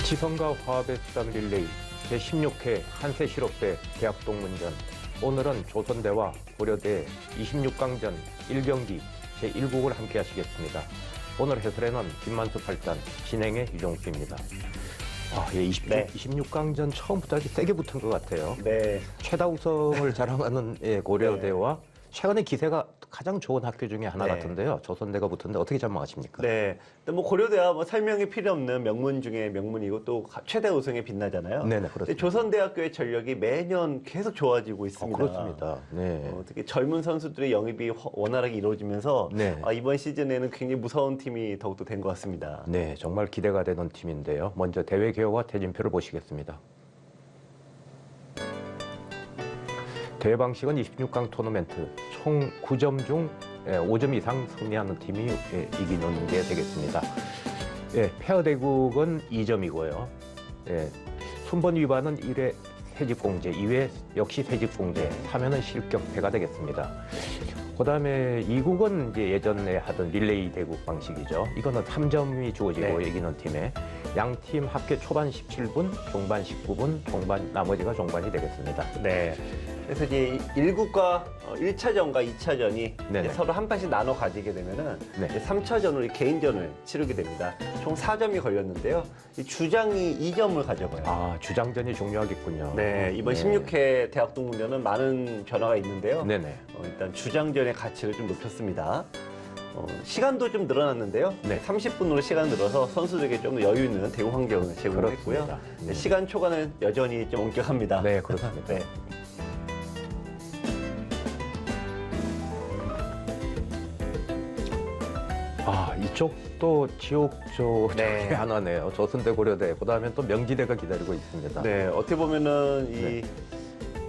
지성과 화합의 수단 릴레이 제16회 한세실업대 대학동문전. 오늘은 조선대와 고려대 26강전 1경기 제1국을 함께 하시겠습니다. 오늘 해설에는 김만수 8단, 진행의 유종수입니다. 예, 26강전 처음부터 아주 세게 붙은 것 같아요. 네. 최다 우승을 자랑하는 고려대와 최근에 기세가 가장 좋은 학교 중에 하나 같은데요. 조선대가 붙었는데 어떻게 전망하십니까? 네. 또 고려대와 설명이 필요 없는 명문 중에 명문이고 또 최대 우승에 빛나잖아요. 네네, 그렇습니다. 조선대학교의 전력이 매년 계속 좋아지고 있습니다. 그렇습니다. 네. 특히 젊은 선수들의 영입이 원활하게 이루어지면서 이번 시즌에는 굉장히 무서운 팀이 더욱더 된 것 같습니다. 네, 정말 기대가 되는 팀인데요. 먼저 대회 개요와 대진표를 보시겠습니다. 대회 방식은 26강 토너멘트 총 9점 중 5점 이상 승리하는 팀이 이기는 게 되겠습니다. 페어 대국은 2점이고요. 순번 위반은 1회 세집공제, 2회 역시 세집공제, 3회는 실격패가 되겠습니다. 그 다음에 2국은 이제 예전에 하던 릴레이 대국 방식이죠. 이거는 3점이 주어지고 이기는 팀에 양팀 합계 초반 17분, 중반 19분, 종반 나머지가 종반이 되겠습니다. 네. 그래서 이제 1국과 1차전과 2차전이 서로 한 판씩 나눠 가지게 되면은 3차전으로 개인전을 치르게 됩니다. 총 4점이 걸렸는데요. 이 주장이 2점을 가져가요. 주장전이 중요하겠군요. 네, 이번 16회 대학동문전은 많은 변화가 있는데요. 일단 주장전의 가치를 좀 높였습니다. 시간도 좀 늘어났는데요. 30분으로 시간 늘어서 선수들에게 좀 더 여유 있는 대응 환경을 제공했고요. 시간 초과는 여전히 좀 엄격합니다. 네, 그렇습니다. 이쪽도 지옥조 중에 하나네요. 조선대, 고려대. 그다음에 또 명지대가 기다리고 있습니다. 네, 어떻게 보면은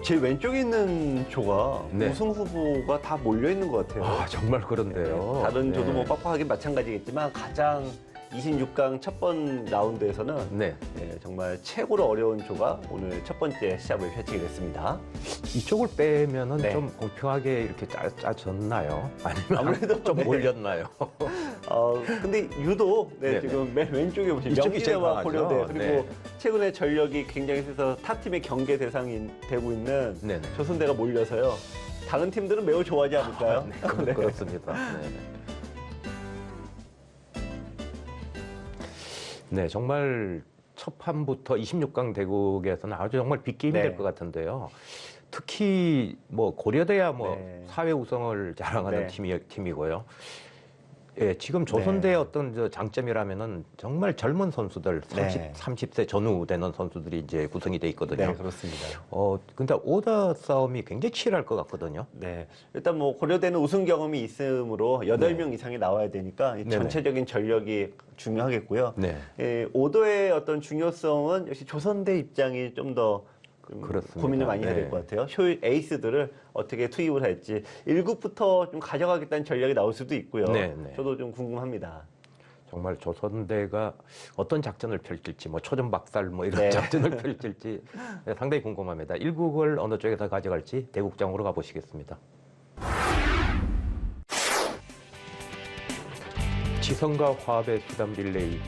제일 왼쪽에 있는 조가 우승 후보가 다 몰려 있는 것 같아요. 정말 그런데요. 다른 조도 뭐 빡빡하긴 마찬가지겠지만 가장 26강 첫 번 라운드에서는 정말 최고로 어려운 조가 오늘 첫 번째 시합을 펼치게 됐습니다. 이쪽을 빼면은 좀 공평하게 이렇게 짜졌나요? 아니면 아무래도 좀 몰렸나요? 근데 유독 지금 맨 왼쪽에 보시면 명지대와 고려대 그리고 최근에 전력이 굉장히 세서 타 팀의 경계 대상이 되고 있는 조선대가 몰려서요. 다른 팀들은 매우 좋아하지 않을까요? 그렇습니다. 네, 정말 첫 판부터 26강 대국에서는 아주 정말 빅게임이 될 것 같은데요. 특히 뭐 고려대야 사회 우승을 자랑하는 팀이고요. 지금 조선대의 어떤 장점이라면은 정말 젊은 선수들 30세 전후 되는 선수들이 이제 구성이 돼 있거든요. 네, 그렇습니다. 근데 오더 싸움이 굉장히 치열할 것 같거든요. 네. 일단 고려대는 우승 경험이 있으므로 8명 이상이 나와야 되니까 전체적인 전력이 중요하겠고요. 오더의 어떤 중요성은 역시 조선대 입장이 좀 더 고민을 많이 해야 될 것 같아요. 에이스들을 어떻게 투입을 할지 1국부터 좀 가져가겠다는 전략이 나올 수도 있고요. 저도 좀 궁금합니다. 정말 조선대가 어떤 작전을 펼칠지, 초전 박살 이런 작전을 펼칠지 상당히 궁금합니다. 1국을 어느 쪽에서 가져갈지 대국장으로 가보시겠습니다. 지성과 화합의 수단 릴레이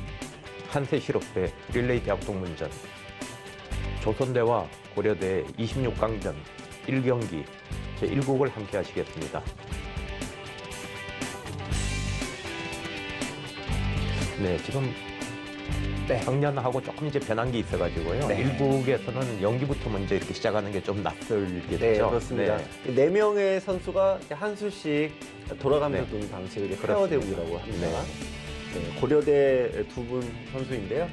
한세실업대 릴레이 대학동문전. 조선대와 고려대 26강전 1경기 제1국을 함께 하시겠습니다. 지금 작년하고 조금 이제 변한 게 있어가지고요. 1국에서는 연기부터 먼저 이렇게 시작하는 게 좀 낯설겠죠. 네, 그렇습니다. 4명의 선수가 한 수씩 돌아가면서 도는 방식을 페어 대국이라고 합니다. 고려대 2분 선수인데요.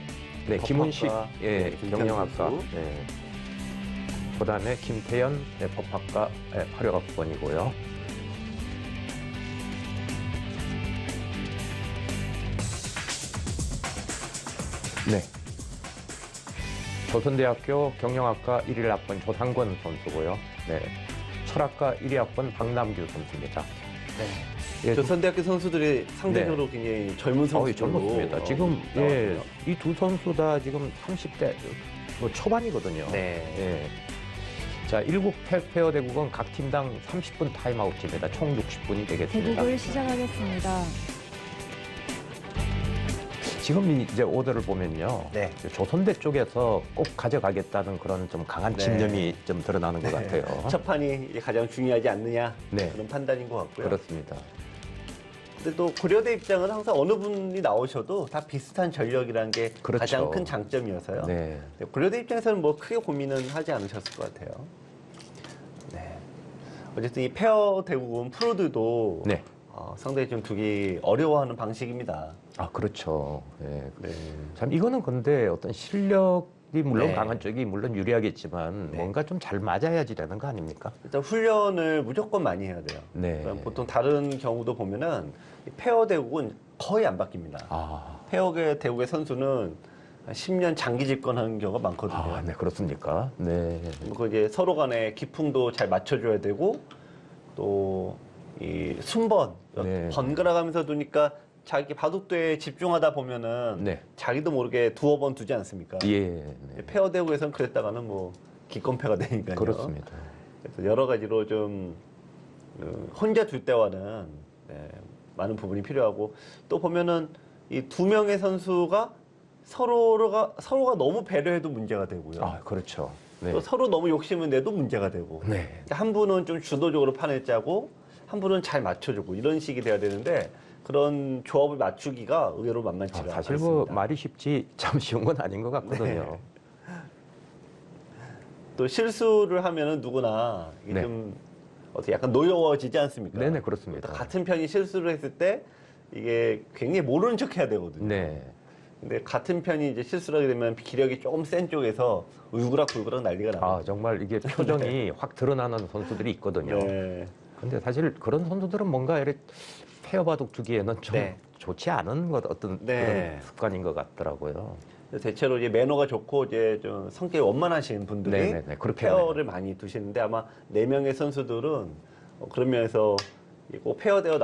김은식 경영학과, 그 다음에 김태현 법학과 화력학번이고요. 조선대학교 경영학과 1일학번 조상권 선수고요. 철학과 1위학번 박남규 선수입니다. 조선대학교 선수들이 상대적으로 굉장히 젊은 선수들로 젊었습니다. 지금 이 두 선수 다 지금 30대 초반이거든요. 자, 1국 페어 대국은 각 팀당 30분 타임아웃입니다. 총 60분이 되겠습니다. 대국을 시작하겠습니다. 지금 이제 오더를 보면요. 네. 조선대 쪽에서 꼭 가져가겠다는 그런 좀 강한 집념이 좀 드러나는 것 같아요. 첫 판이 가장 중요하지 않느냐 네. 그런 판단인 것 같고요. 그렇습니다. 근데 또 고려대 입장은 항상 어느 분이 나오셔도 다 비슷한 전력이라는 게 그렇죠. 가장 큰 장점이어서요. 네. 고려대 입장에서는 뭐 크게 고민은 하지 않으셨을 것 같아요. 네. 어쨌든 이 페어 대국은 프로들도 네. 상당히 좀 두기 어려워하는 방식입니다. 아, 그렇죠. 네. 네. 참 이거는 근데 어떤 실력이 물론 네. 강한 쪽이 물론 유리하겠지만 네. 뭔가 좀 잘 맞아야지 되는 거 아닙니까? 일단 훈련을 무조건 많이 해야 돼요. 네. 그러니까 보통 다른 경우도 보면은 이 페어 대국은 거의 안 바뀝니다. 아, 페어 대국의 선수는 한 10년 장기 집권하는 경우가 많거든요. 네, 그렇습니까? 네. 그 이제 서로 간에 기풍도 잘 맞춰줘야 되고 또 이 순번 네. 번갈아 가면서 두니까 자기 바둑도에 집중하다 보면은 네. 자기도 모르게 두어 번 두지 않습니까? 예. 네. 페어 대국에서는 그랬다가는 뭐 기권패가 되니까요. 그렇습니다. 그래서 여러 가지로 좀 혼자 둘 때와는 많은 부분이 필요하고 또 보면은 이 두 명의 선수가 서로가 너무 배려해도 문제가 되고요. 아, 그렇죠. 네. 또 서로 너무 욕심을 내도 문제가 되고 네. 한 분은 좀 주도적으로 판을 짜고 한 분은 잘 맞춰주고 이런 식이 돼야 되는데 그런 조합을 맞추기가 의외로 만만치가 사실 않습니다. 뭐 말이 쉽지 참 쉬운 건 아닌 것 같거든요. 또 실수를 하면은 누구나 이게 네. 좀 어떻게 약간 노여워지지 않습니까? 네네, 그렇습니다. 같은 편이 실수를 했을 때 이게 굉장히 모르는 척 해야 되거든요. 네. 근데 같은 편이 이제 실수를 하게 되면 기력이 조금 센 쪽에서 울그락불그락 난리가 나요. 아, 정말 이게 표정이 확 드러나는 선수들이 있거든요. 네. 근데 사실 그런 선수들은 뭔가 이렇게 페어 바둑 두기에는 좀 네. 좋지 않은 것 어떤 네. 그런 습관인 것 같더라고요. 대체로 이제 매너가 좋고 이제 좀 성격이 원만하신 분들이 네네네, 그렇게 페어를 많이 두시는데 아마 4명의 선수들은 그런 면에서 꼭 페어되어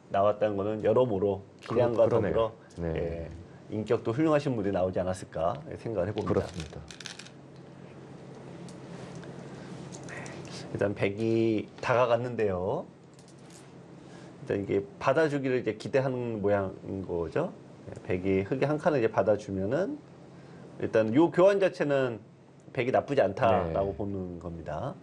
나왔다는 거는 여러모로 기량과 그러네요. 더불어 네. 예, 인격도 훌륭하신 분들이 나오지 않았을까 생각을 해봅니다. 그렇습니다. 일단 백이 다가갔는데요. 일단 이게 받아주기를 이제 기대하는 모양인 거죠. 백이 흙에 한 칸을 이제 받아주면은 일단 요 교환 자체는 백이 나쁘지 않다라고 네. 보는 겁니다.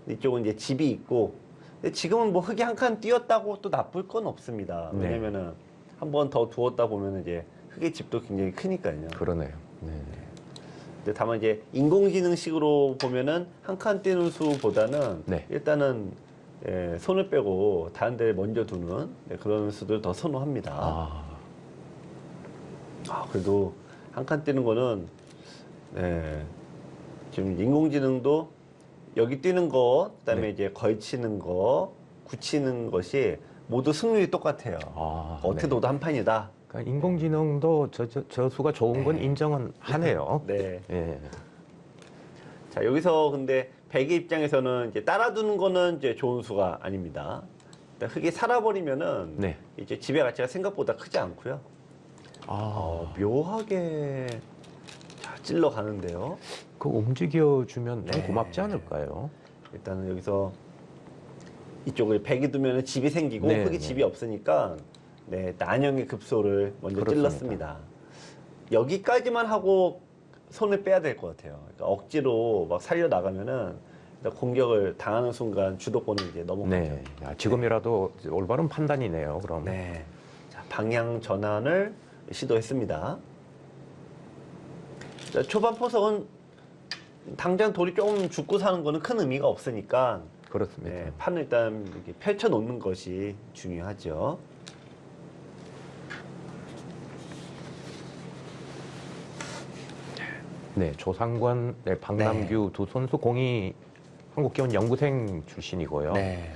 이쪽은 이제 집이 있고 근데 지금은 뭐 흙이 한 칸 띄었다고 또 나쁠 건 없습니다. 네. 왜냐면은 한 번 더 두었다 보면 이제 흙의 집도 굉장히 크니까요. 그러네요. 네. 근데 다만 이제 인공지능식으로 보면은 한 칸 띄는 수보다는 네. 일단은 손을 빼고 다른 데를 먼저 두는 그런 수들 더 선호합니다. 그래도 한 칸 띄는 거는 지금 인공지능도 여기 뛰는 거, 그다음에 네. 이제 걸치는 거, 굳히는 것이 모두 승률이 똑같아요. 어떻게 네. 둬도 한 판이다. 그러니까 인공지능도 저 수가 좋은 건 네. 인정은 하네요. 네. 예. 자, 여기서 근데 백의 입장에서는 이제 따라두는 거는 이제 좋은 수가 아닙니다. 일단 흙이 살아버리면은 네. 이제 지배 가치가 생각보다 크지 않고요. 묘하게 찔러 가는데요. 그 움직여주면 좀 네. 고맙지 않을까요? 일단은 여기서 이쪽을 백이 두면 집이 생기고 네, 흙이 네. 집이 없으니까 난영의 급소를 먼저 그렇습니다. 찔렀습니다. 여기까지만 하고 손을 빼야 될 것 같아요. 그러니까 억지로 막 살려 나가면은 일단 공격을 당하는 순간 주도권을 이제 넘어가죠. 네. 야, 지금이라도 올바른 판단이네요. 그럼. 네. 자, 방향 전환을 시도했습니다. 자, 초반 포석은 당장 돌이 조금 죽고 사는 거는 큰 의미가 없으니까 그렇습니다. 판을 일단 이렇게 펼쳐 놓는 것이 중요하죠. 네, 조상관, 네, 박남규 두 선수 공이 한국기원 연구생 출신이고요. 네.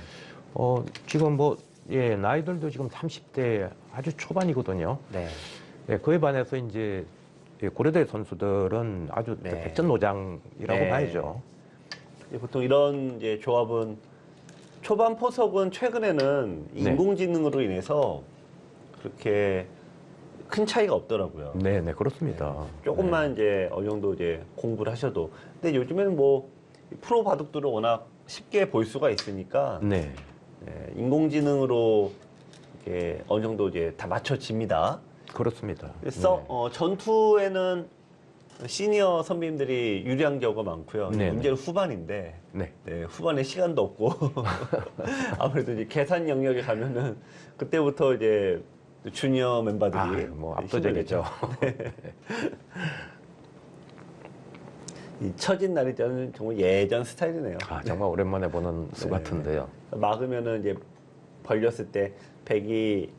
지금 뭐, 예, 나이들도 지금 30대 아주 초반이거든요. 네. 예, 그에 반해서 이제 예, 고려대 선수들은 아주 네. 백전노장이라고 네. 봐야죠. 보통 이런 이제 조합은 초반 포석은 최근에는 네. 인공지능으로 인해서 그렇게 큰 차이가 없더라고요. 네, 네, 그렇습니다. 조금만 이제 어느 정도 이제 공부를 하셔도. 근데 요즘에는 뭐 프로 바둑들을 워낙 쉽게 볼 수가 있으니까 네. 인공지능으로 이렇게 어느 정도 이제 다 맞춰집니다. 그렇습니다. 그래서 전투에는 시니어 선배님들이 유리한 경우가 많고요. 네네. 문제는 후반인데 네. 네, 후반에 시간도 없고 아무래도 이제 계산 영역에 가면은 그때부터 이제 주니어 멤버들이 뭐 힘을 압도적이죠. 내죠. 이 처진 날이자는 정말 예전 스타일이네요. 정말 오랜만에 보는 수 같은데요. 막으면은 이제 벌렸을 때 백이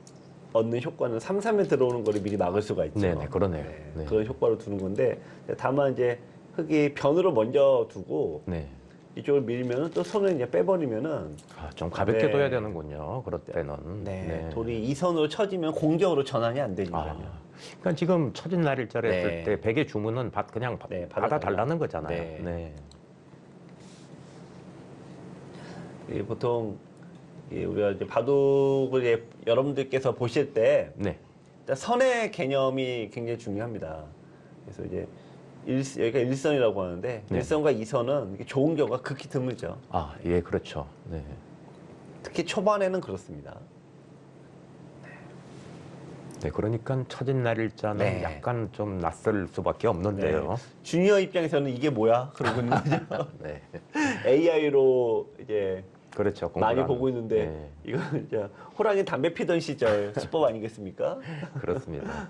얻는 효과는 3, 3에 들어오는 거를 미리 막을 수가 있죠. 네네, 그러네요. 네. 그런 효과로 두는 건데 다만 이제 흙이 변으로 먼저 두고 네. 이쪽을 밀면은 또 손을 이제 빼버리면은 좀 가볍게 네. 둬야 되는군요. 그럴 때는. 네. 돌이 이 선으로 쳐지면 공격으로 전환이 안 되니까요. 그러니까 지금 처진 날일자를 네. 했을 때 백의 주문은 그냥 네, 받아달라는 거잖아요. 네. 네. 보통 우리가 이제 바둑을 이제 여러분들께서 보실 때 네. 일단 선의 개념이 굉장히 중요합니다. 그래서 이제 여기가 일선이라고 하는데 네. 1선과 2선은 이렇게 좋은 경우가 극히 드물죠. 예, 그렇죠. 네. 특히 초반에는 그렇습니다. 네, 그러니까 처진 날일자는 네. 약간 좀 낯설 수밖에 없는데요. 주니어 입장에서는 이게 뭐야? 그러고 있는 거죠. 네. AI로 이제 그렇죠. 많이 공부를 보고 있는데 네. 이건 이제 호랑이 담배 피던 시절 수법 아니겠습니까? 그렇습니다.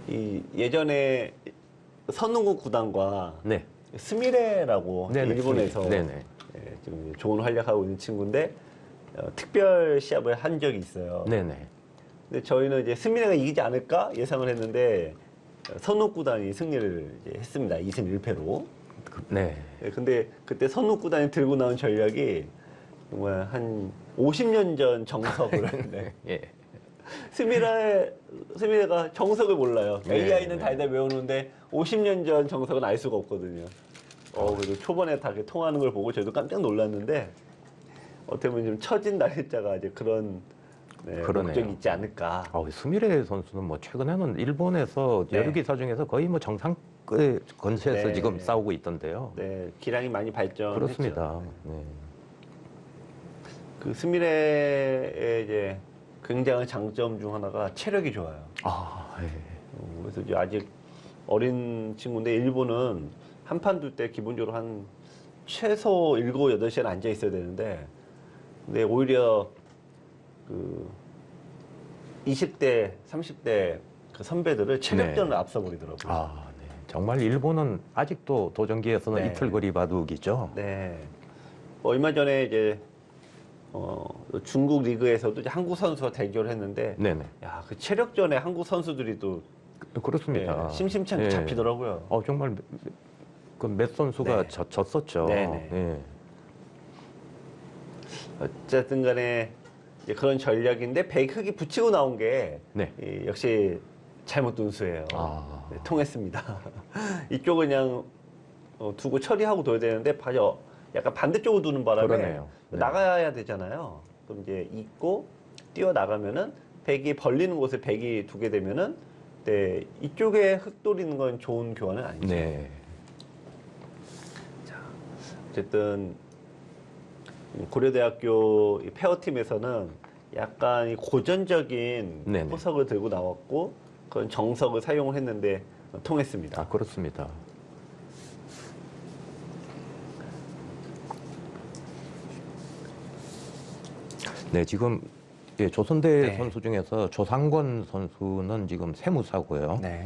이 예전에 선웅국 구단과 네. 스미레라고 네네, 일본에서 네네. 지금 좋은 활약하고 있는 친구인데 특별 시합을 한 적이 있어요. 네네. 근데 저희는 이제 스미레가 이기지 않을까 예상을 했는데 선웅 구단이 승리를 이제 했습니다. 2승 1패로. 네. 근데 그때 선웅 구단이 들고 나온 전략이 정말 한 50년 전 정석을 네. 예. 스미레가 정석을 몰라요. 네, AI는 네. 다 외우는데 50년 전 정석은 알 수가 없거든요. 그래도 초반에 다 이렇게 통하는 걸 보고 저희도 깜짝 놀랐는데 어떻게 보면 좀 처진 날짜가 이제 그런 목적이 있지 않을까. 스미레 선수는 뭐 최근에는 일본에서 네. 여러 기사 중에서 거의 뭐 정상급 건세에서 네. 지금 싸우고 있던데요. 네, 기량이 많이 발전했죠. 그렇습니다. 네. 그 스미레의 이제 굉장한 장점 중 하나가 체력이 좋아요. 예. 그래서 이제 아직 어린 친구인데 일본은 한 판 둘 때 기본적으로 한 최소 7, 8시간 앉아 있어야 되는데 근데 오히려 그 20대, 30대 그 선배들을 체력전을 앞서 버리더라고요. 네. 정말 일본은 아직도 도전기에서는 네. 이틀거리 바둑이죠. 네. 얼마 전에 이제 중국 리그에서도 이제 한국 선수와 대결을 했는데 네네. 야, 그 체력전에 한국 선수들이 또 그렇습니다. 심심치 않게 잡히더라고요. 정말 그 몇 선수가 네. 졌었죠. 네네. 예. 어쨌든 간에 이제 그런 전략인데 백흑이 붙이고 나온 게 네. 역시 잘못 둔 수예요. 네, 통했습니다. 이쪽은 그냥 두고 처리하고 둬야 되는데 약간 반대쪽으로 두는 바람에 그러네요. 네. 나가야 되잖아요. 그럼 이제 있고 뛰어 나가면은 백이 벌리는 곳에 백이 두게 되면은 이쪽에 흙 돌리는 건 좋은 교환은 아니죠. 네. 어쨌든 고려대학교 페어팀에서는 약간 이 고전적인 네네. 포석을 들고 나왔고 그런 정석을 사용을 했는데 통했습니다. 그렇습니다. 네, 지금 조선대 네. 선수 중에서 조상권 선수는 지금 세무사고요. 네.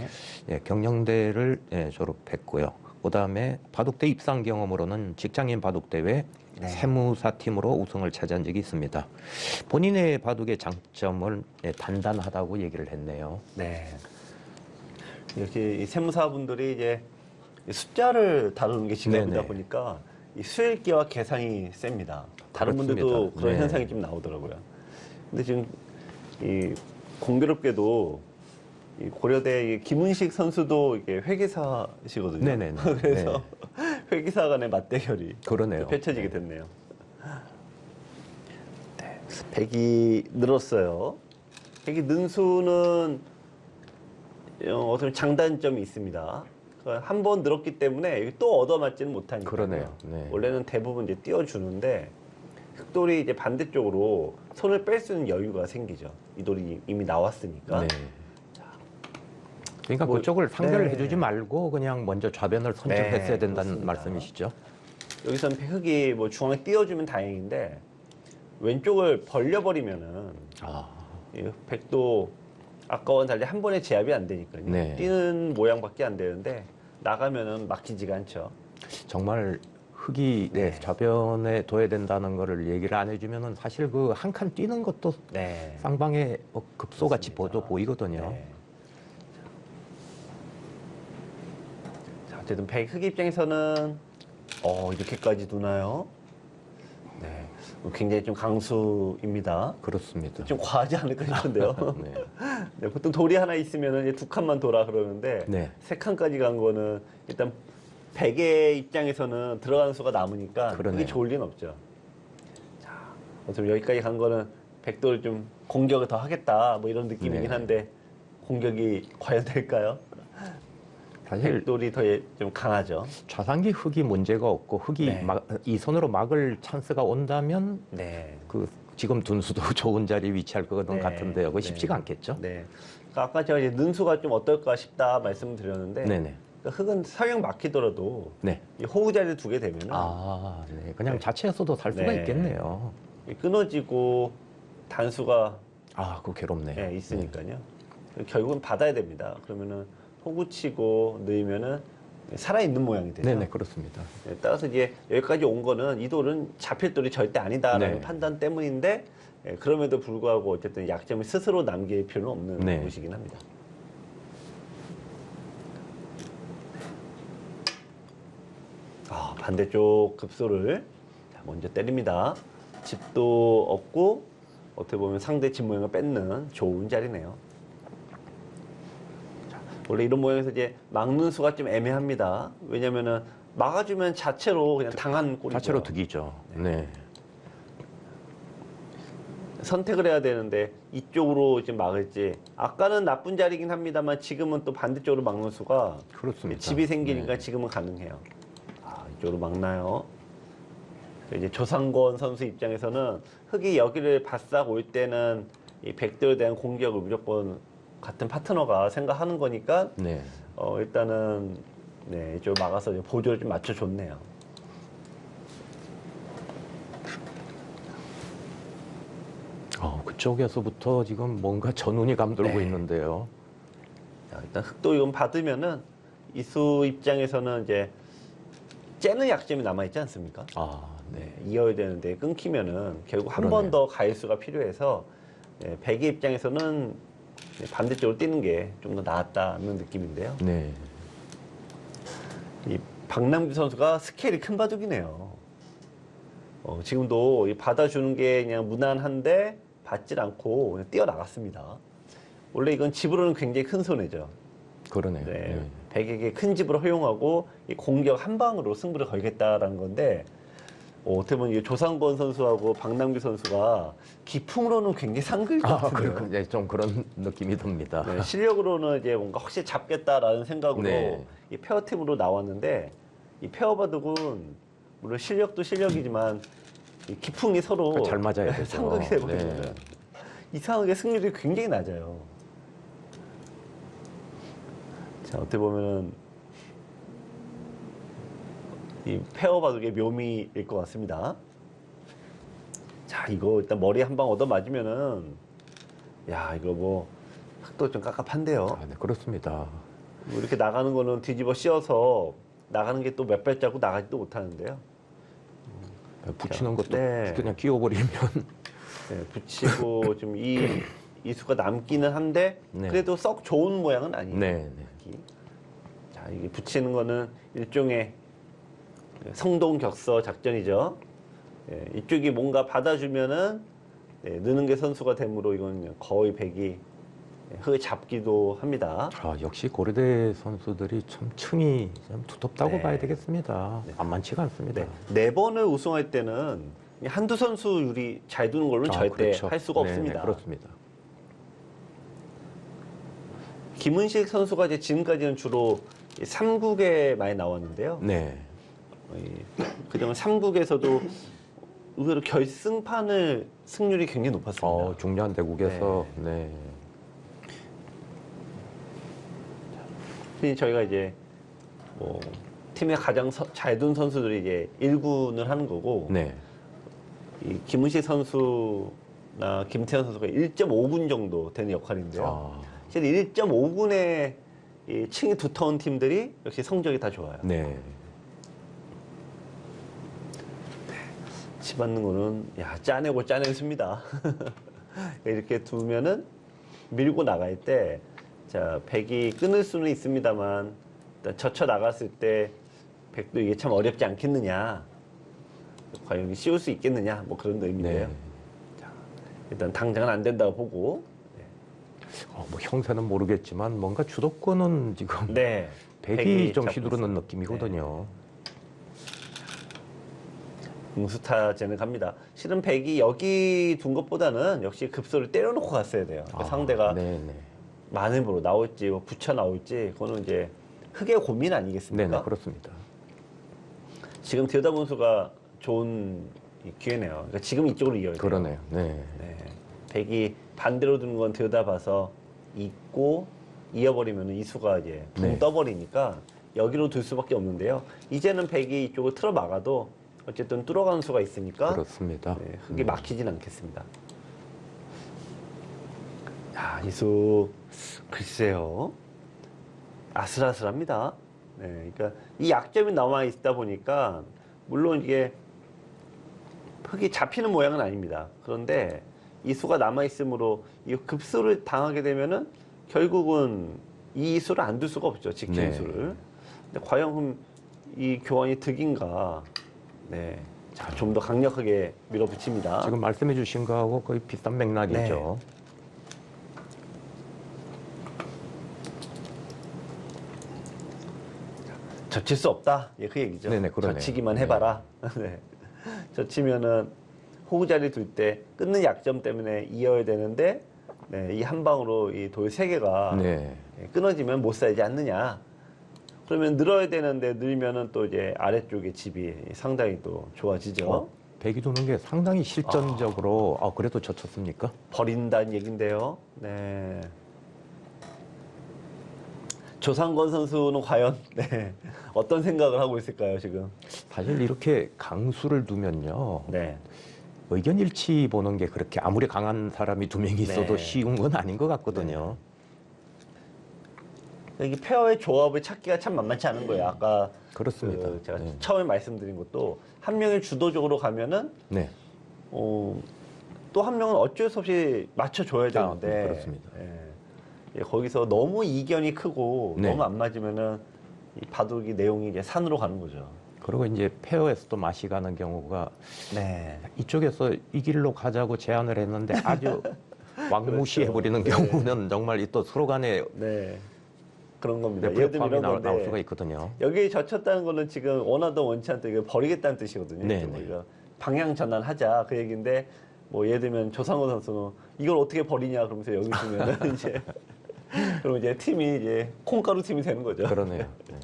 경영대를 졸업했고요. 그다음에 바둑대 입상 경험으로는 직장인 바둑대회 네. 세무사 팀으로 우승을 차지한 적이 있습니다. 본인의 바둑의 장점을 단단하다고 얘기를 했네요. 네. 이렇게 이 세무사분들이 이제 숫자를 다루는 게 직업이다 네네. 보니까 이 수일기와 계산이 셉니다. 다른 그렇습니다. 분들도 그런 네. 현상이 좀 나오더라고요. 근데 지금 이 공교롭게도 이 고려대 이 김은식 선수도 이게 회계사시거든요. 네네네. 그래서 회계사 간의 맞대결이 그러네요. 펼쳐지게 네. 됐네요. 네. 백이 늘었어요. 백이 는 수는 어떤 장단점이 있습니다. 한 번 늘었기 때문에 또 얻어맞지는 못하니까. 그러네요. 네. 원래는 대부분 이제 띄워주는데 흑돌이 이제 반대쪽으로 손을 뺄 수 있는 여유가 생기죠. 이 돌이 이미 나왔으니까. 네. 그러니까 뭐, 그쪽을 상대를 네. 해주지 말고 그냥 먼저 좌변을 선점했어야 네, 된다는 그렇습니다. 말씀이시죠? 여기서는 흑이 뭐 중앙에 띄워주면 다행인데 왼쪽을 벌려버리면은 이 백도 아까와는 달리 한 번에 제압이 안 되니까요. 네. 뛰는 모양밖에 안 되는데 나가면은 막히지가 않죠. 정말 흑이 좌변에 둬야 된다는 거를 얘기를 안 해주면은 사실 그 한 칸 뛰는 것도 네. 쌍방의 급소같이 그렇습니다. 보이거든요. 네. 자, 어쨌든 흑 입장에서는 이렇게까지 두나요? 네, 굉장히 좀 강수입니다. 그렇습니다. 좀 과하지 않을까 싶은데요. 네. 네, 보통 돌이 하나 있으면 이제 두 칸만 돌아 그러는데 네. 세 칸까지 간 거는 일단 백의 입장에서는 들어가는 수가 남으니까 그러네요. 그게 좋을 리는 없죠. 자, 어차피 여기까지 간 거는 백도를 좀 공격을 더 하겠다 뭐 이런 느낌이긴 네. 한데 공격이 과연 될까요? 사실 백돌이 더 좀 강하죠. 좌상기 흑이 문제가 없고 흑이 네. 이 선으로 막을 찬스가 온다면 네. 그 지금 둔수도 좋은 자리에 위치할 것 네. 같은데요. 그거 네. 쉽지가 않겠죠? 네. 그러니까 아까 제가 이제 능수가 좀 어떨까 싶다 말씀드렸는데 네네. 그러니까 흑은 서양 막히더라도 네. 이 호구 자리를 두게 되면 네. 그냥 네. 자체에서도 살 수가 네. 있겠네요. 끊어지고 단수가 그거 괴롭네요. 있으니까요. 결국은 받아야 됩니다. 그러면은 호구 치고 넣으면은 살아있는 모양이 되죠. 네네, 그렇습니다. 네, 따라서 이제 여기까지 온 거는 이 돌은 잡힐 돌이 절대 아니다라는 네. 판단 때문인데 그럼에도 불구하고 어쨌든 약점을 스스로 남길 필요는 없는 네. 곳이긴 합니다. 반대쪽 급소를 먼저 때립니다. 집도 없고 어떻게 보면 상대 집 모양을 뺏는 좋은 자리네요. 원래 이런 모양에서 이제 막는 수가 좀 애매합니다. 왜냐면은 막아주면 자체로 그냥 당한 꼴이죠. 자체로 득이죠. 네. 선택을 해야 되는데 이쪽으로 지금 막을지 아까는 나쁜 자리긴 합니다만 지금은 또 반대쪽으로 막는 수가 그렇습니다. 집이 생기니까 네. 지금은 가능해요. 이쪽으로 막나요? 이제 조상권 선수 입장에서는 흑이 여기를 바싹 올 때는 이 백도에 대한 공격을 무조건 같은 파트너가 생각하는 거니까 네. 일단은 이쪽 막아서 보조를 좀 맞춰줬네요. 그쪽에서부터 지금 뭔가 전운이 감돌고 네. 있는데요. 자, 일단 흑도 이건 받으면은 이수 입장에서는 이제 째는 약점이 남아있지 않습니까? 네. 이어야 되는데 끊기면은 결국 한 번 그러네요. 더 가일수가 필요해서 백의 입장에서는 반대쪽으로 뛰는 게 좀 더 나았다는 느낌인데요. 네. 이 박남규 선수가 스케일이 큰 바둑이네요. 지금도 이 받아주는 게 그냥 무난한데 받질 않고 그냥 뛰어나갔습니다. 원래 이건 집으로는 굉장히 큰 손해죠. 그러네요. 네. 네. 백에게 큰 집을 허용하고 이 공격 한 방으로 승부를 걸겠다라는 건데 어떻게 보면 이 조상권 선수하고 박남규 선수가 기풍으로는 굉장히 상극일 것 같은데요. 네, 좀 그런 느낌이 듭니다. 네, 실력으로는 이제 뭔가 확실히 잡겠다라는 생각으로 네. 이 페어팀으로 나왔는데 이 페어 바둑은 물론 실력도 실력이지만 이 기풍이 서로 잘 맞아야 되죠. 상극이 돼버리면 네. 이상하게 승률이 굉장히 낮아요. 자, 어떻게 보면은 이 페어 바둑의 묘미일 것 같습니다. 자, 이거 일단 머리 한 방 얻어 맞으면은 야, 이거 뭐 흑도 좀 깝깝한데요. 네, 그렇습니다. 뭐 이렇게 나가는 거는 뒤집어 씌워서 나가는 게 또 몇 발자국 나가지도 못하는데요. 붙이는 것도 네. 그냥 끼워버리면 네, 붙이고 좀 이 수가 남기는 한데 네. 그래도 썩 좋은 모양은 아니에요. 네. 자, 이게 붙이는 거는 일종의 성동격서 작전이죠. 이쪽이 뭔가 받아주면은 느는 게 선수가 되므로 이건 거의 백이 흙을 잡기도 합니다. 역시 고려대 선수들이 참 층이 좀 두텁다고 네. 봐야 되겠습니다. 만만치가 않습니다. 네 번을 우승할 때는 한두 선수율이 잘 두는 걸로는 절대 그렇죠. 할 수가 네, 없습니다. 네, 그렇습니다. 김은식 선수가 이제 지금까지는 주로 3국에 많이 나왔는데요. 네. 그동안 3국에서도 의외로 결승판을 승률이 굉장히 높았습니다. 중요한 대국에서 네. 흔히 저희가 이제 뭐 팀의 가장 잘 둔 선수들이 이제 1군을 하는 거고 네. 이 김은식 선수나 김태현 선수가 1.5군 정도 되는 역할인데요. 실제 1.5군의 이 층이 두터운 팀들이 역시 성적이 다 좋아요. 네. 집안는 거는 짜내고 짜내습니다. 이렇게 두면은 밀고 나갈 때 자, 백이 끊을 수는 있습니다만 일단 젖혀 나갔을 때 백도 이게 참 어렵지 않겠느냐, 과연 여기 씌울 수 있겠느냐, 뭐 그런 의미인데요. 네. 자, 일단 당장은 안 된다고 보고. 뭐 형세는 모르겠지만 뭔가 주도권은 지금 네. 백이 좀 잡고 휘두르는 있습니다. 느낌이거든요. 응수타제는 갑니다. 실은 백이 여기 둔 것보다는 역시 급소를 때려놓고 갔어야 돼요. 그러니까 상대가 네네. 많은 으로 나올지 뭐 붙여 나올지 그거는 이제 흑의 고민 아니겠습니까? 네네, 그렇습니다. 지금 들여다 분수가 좋은 기회네요. 그러니까 지금 이쪽으로 이어야 돼요. 그러네요. 네. 네. 백이 반대로 두는 건 들여다봐서 잊고 이어버리면 이수가 이제 붕 네. 떠버리니까 여기로 둘 수밖에 없는데요. 이제는 백이 이쪽을 틀어 막아도 어쨌든 뚫어가는 수가 있으니까 그렇습니다. 네, 흙이 막히진 않겠습니다. 야, 이수 글쎄요, 아슬아슬합니다. 네, 그러니까 이 약점이 남아 있다 보니까 물론 이게 흙이 잡히는 모양은 아닙니다. 그런데 이수가 남아 있으므로 이 급수를 당하게 되면은 결국은 이 이수를 안 둘 수가 없죠. 지키는 네. 수를. 근데 과연 그럼 이 교환이 득인가? 네. 자, 좀 더 강력하게 밀어붙입니다. 지금 말씀해 주신 거하고 거의 비슷한 맥락이죠. 네. 젖힐 수 없다. 예, 그 얘기죠. 네네, 그러네요. 젖히기만 해봐라. 네. 젖히면은 호구 자리 둘 때 끊는 약점 때문에 이어야 되는데, 네, 이 한 방으로 이 돌 세 개가 네. 끊어지면 못 살지 않느냐. 그러면 늘어야 되는데 늘면은 또 이제 아래쪽의 집이 상당히 또 좋아지죠. 백이 도는 게 상당히 실전적으로 그래도 젖혔습니까? 버린다는 얘긴데요. 네. 조상권 선수는 과연 어떤 생각을 하고 있을까요, 지금? 사실 이렇게 강수를 두면요. 네. 의견 일치 보는 게 그렇게 아무리 강한 사람이 두 명이 있어도 네. 쉬운 건 아닌 것 같거든요. 이 페어의 조합을 찾기가 참 만만치 않은 거예요. 아까 그렇습니다. 제가 네. 처음에 말씀드린 것도 한 명이 주도적으로 가면은 네. 또 한 명은 어쩔 수 없이 맞춰줘야 되는데 그렇습니다. 예, 거기서 너무 이견이 크고 네. 너무 안 맞으면은 이 바둑이 내용이 이제 산으로 가는 거죠. 그리고 이제 페어에서도 맛이 가는 경우가 네. 이쪽에서 이 길로 가자고 제안을 했는데 아주 왕무시해버리는 그렇죠. 경우는 정말 또 서로 간에 네. 그런 겁니다. 네, 예를 들면 불협화음이 이런 나올 건데 수가 있거든요. 여기 젖혔다는 거는 지금 원하던 원치 않던 이거 버리겠다는 뜻이거든요. 네, 그래서 네. 이거 방향 전환하자 그 얘기인데 뭐 예를 들면 조상우 선수는 이걸 어떻게 버리냐 그러면서 여기 두면은 이제 그럼 이제 팀이 이제 콩가루 팀이 되는 거죠. 그러네요. 네.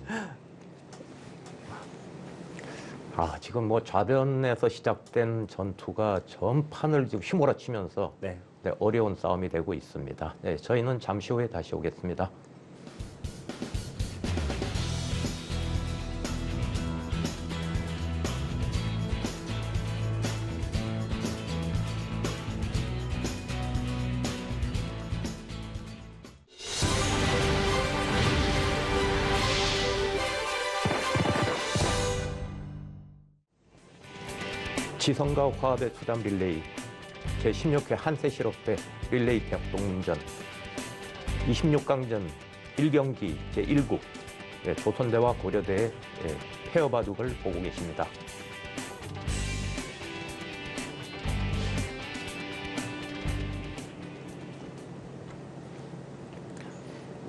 지금 뭐 좌변에서 시작된 전투가 전판을 지금 휘몰아치면서 네. 네, 어려운 싸움이 되고 있습니다. 네, 저희는 잠시 후에 다시 오겠습니다. 지성과 화합의 투담 릴레이 제16회 한세실업회 릴레이 협동전 26강전 1경기 제1국 조선대와 고려대의 페어 바둑을 보고 계십니다.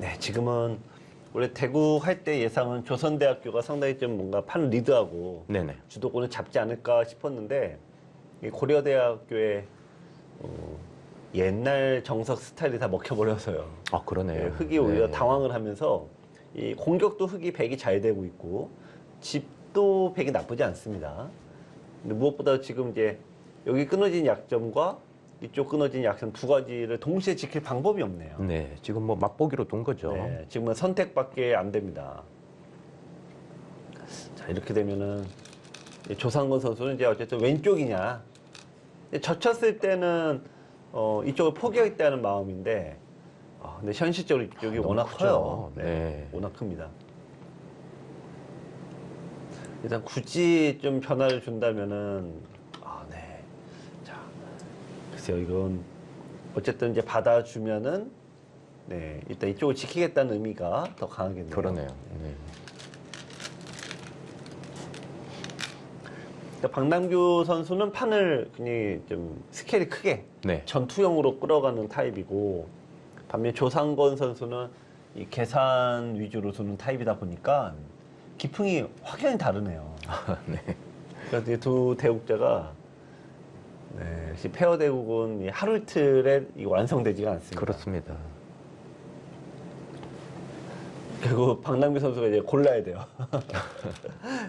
네, 지금은 원래 대구 할 때 예상은 조선대학교가 상당히 좀 뭔가 판 리드하고 네네. 주도권을 잡지 않을까 싶었는데 이 고려대학교의 옛날 정석 스타일이 다 먹혀버려서요. 그러네요. 네, 흑이 오히려 네. 당황을 하면서 이 공격도 흑이 백이 잘 되고 있고 집도 백이 나쁘지 않습니다. 근데 무엇보다 지금 이제 여기 끊어진 약점과 이쪽 끊어진 약점 두 가지를 동시에 지킬 방법이 없네요. 네, 지금 뭐 맛보기로 둔 거죠. 네, 지금은 선택밖에 안 됩니다. 자, 이렇게 되면은 조상건 선수는 이제 어쨌든 왼쪽이냐. 젖혔을 때는 이쪽을 포기하겠다는 마음인데, 근데 현실적으로 이쪽이 너무 워낙 크죠. 커요. 네. 워낙 큽니다. 일단 굳이 좀 변화를 준다면은, 네. 자, 글쎄요, 이건 어쨌든 이제 받아주면은, 네, 일단 이쪽을 지키겠다는 의미가 더 강하겠네요. 그러네요. 네. 그러니까 박남규 선수는 판을 굉장히 좀 스케일이 크게 네. 전투형으로 끌어가는 타입이고, 반면 조상건 선수는 이 계산 위주로 두는 타입이다 보니까 기풍이 확연히 다르네요. 네. 그래서 이 두 대국자가 네, 역시 페어 대국은 이 하루 이틀에 완성되지가 않습니다. 그렇습니다. 그리고 박남규 선수가 이제 골라야 돼요.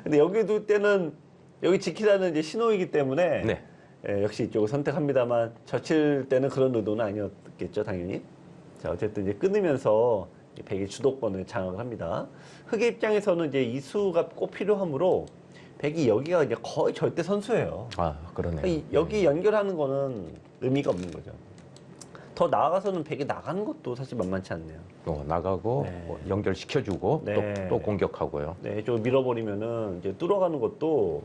근데 여기 둘 때는 여기 지키라는 이제 신호이기 때문에 네. 역시 이쪽을 선택합니다만 젖힐 때는 그런 의도는 아니었겠죠, 당연히. 자, 어쨌든 이제 끊으면서 백의 주도권을 장악을 합니다. 흑의 입장에서는 이제 이 수가 꼭 필요하므로 백이 여기가 이제 거의 절대 선수예요. 그러네요. 그러니까 여기 연결하는 거는 의미가 없는 거죠. 더 나아가서는 백이 나가는 것도 사실 만만치 않네요. 나가고 네. 연결시켜주고 네. 또 공격하고요. 네, 좀 밀어버리면은 이제 뚫어가는 것도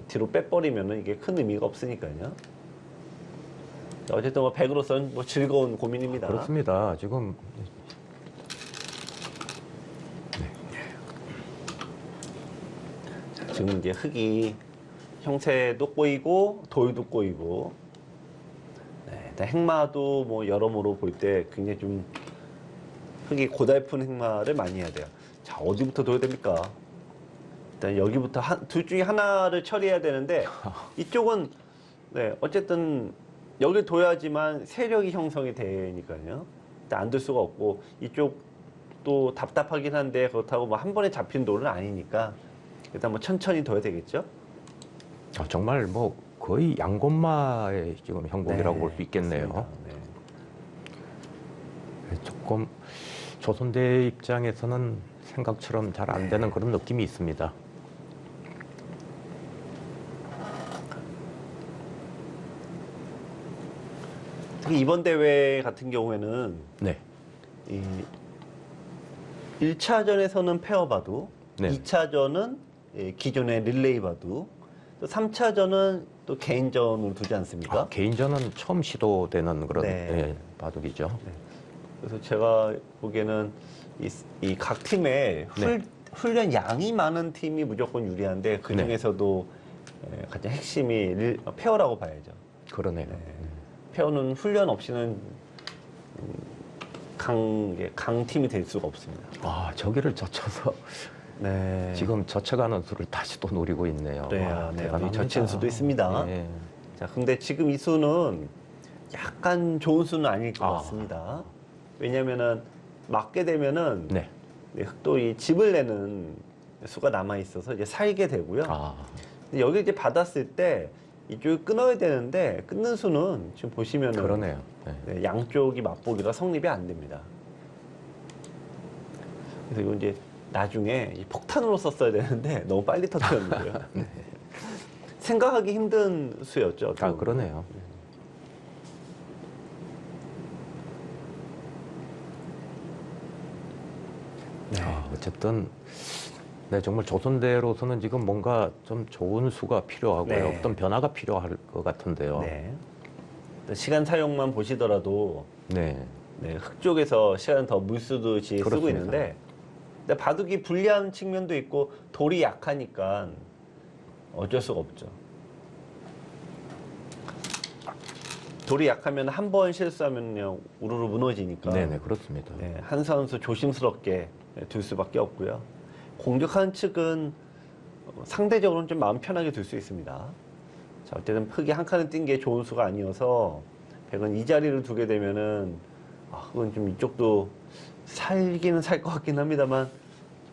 뒤로 빼버리면은 이게 큰 의미가 없으니까요. 자, 어쨌든 뭐 백으로서는 뭐 즐거운 고민입니다. 그렇습니다. 지금 지금 이제 흙이 형태도 꼬이고 돌도 꼬이고, 네, 일단 행마도 뭐 여러모로 볼 때 굉장히 좀 흙이 고달픈 행마를 많이 해야 돼요. 자, 어디부터 둬야 됩니까? 일단 여기부터 둘 중에 하나를 처리해야 되는데 이쪽은 네, 어쨌든 여기 둬야지만 세력이 형성이 되니까요. 일단 안 둘 수가 없고 이쪽도 답답하긴 한데 그렇다고 뭐 한 번에 잡힌 돌은 아니니까 일단 뭐 천천히 둬야 되겠죠. 정말 뭐 거의 양곤마의 지금 형국이라고 네, 볼 수 있겠네요. 맞습니다. 네. 조금 조선대 입장에서는 생각처럼 잘 안 되는 그런 느낌이 있습니다. 특히 이번 대회 같은 경우에는 네. 이 1차전에서는 페어 바둑, 네. 2차전은 기존의 릴레이 바둑, 또 3차전은 또 개인전으로 두지 않습니까? 개인전은 처음 시도되는 그런 네. 바둑이죠. 그래서 제가 보기에는 이 각 팀의 훈련 양이 많은 팀이 무조건 유리한데 그 중에서도 가장 핵심이 페어라고 봐야죠. 그러네요. 페어는 훈련 없이는 강팀이 될 수가 없습니다. 저기를 젖혀서 네. 지금 젖혀가는 수를 다시 또 노리고 있네요. 네. 젖힌 수도 있습니다. 네. 자, 근데 지금 이 수는 약간 좋은 수는 아닐 것 같습니다. 왜냐면은 맞게 되면은 네. 또 이 집을 내는 수가 남아 있어서 이제 살게 되고요. 근데 여기 이제 받았을 때 이쪽이 끊어야 되는데 끊는 수는 지금 보시면은 그러네요. 네, 양쪽이 맞보기가 성립이 안 됩니다. 그래서 이거 이제 나중에 이 폭탄으로 썼어야 되는데 너무 빨리 터뜨렸는데요. 생각하기 힘든 수였죠. 그러네요. 어쨌든 정말 조선대로서는 지금 뭔가 좀 좋은 수가 필요하고요. 어떤 변화가 필요할 것 같은데요. 네. 시간 사용만 보시더라도 네. 흙 쪽에서 시간 더 물쓰듯이 쓰고 그렇습니다. 있는데 근데 바둑이 불리한 측면도 있고 돌이 약하니까 어쩔 수가 없죠. 돌이 약하면 한 번 실수하면요 우르르 무너지니까. 네네 그렇습니다. 네, 한 선수 조심스럽게 둘 수밖에 없고요. 공격하는 측은 상대적으로는 좀 마음 편하게 둘 수 있습니다. 자, 어쨌든 흙이 한 칸을 뛴 게 좋은 수가 아니어서 백은 이 자리를 두게 되면은 그건 좀 이쪽도 살기는 살 것 같긴 합니다만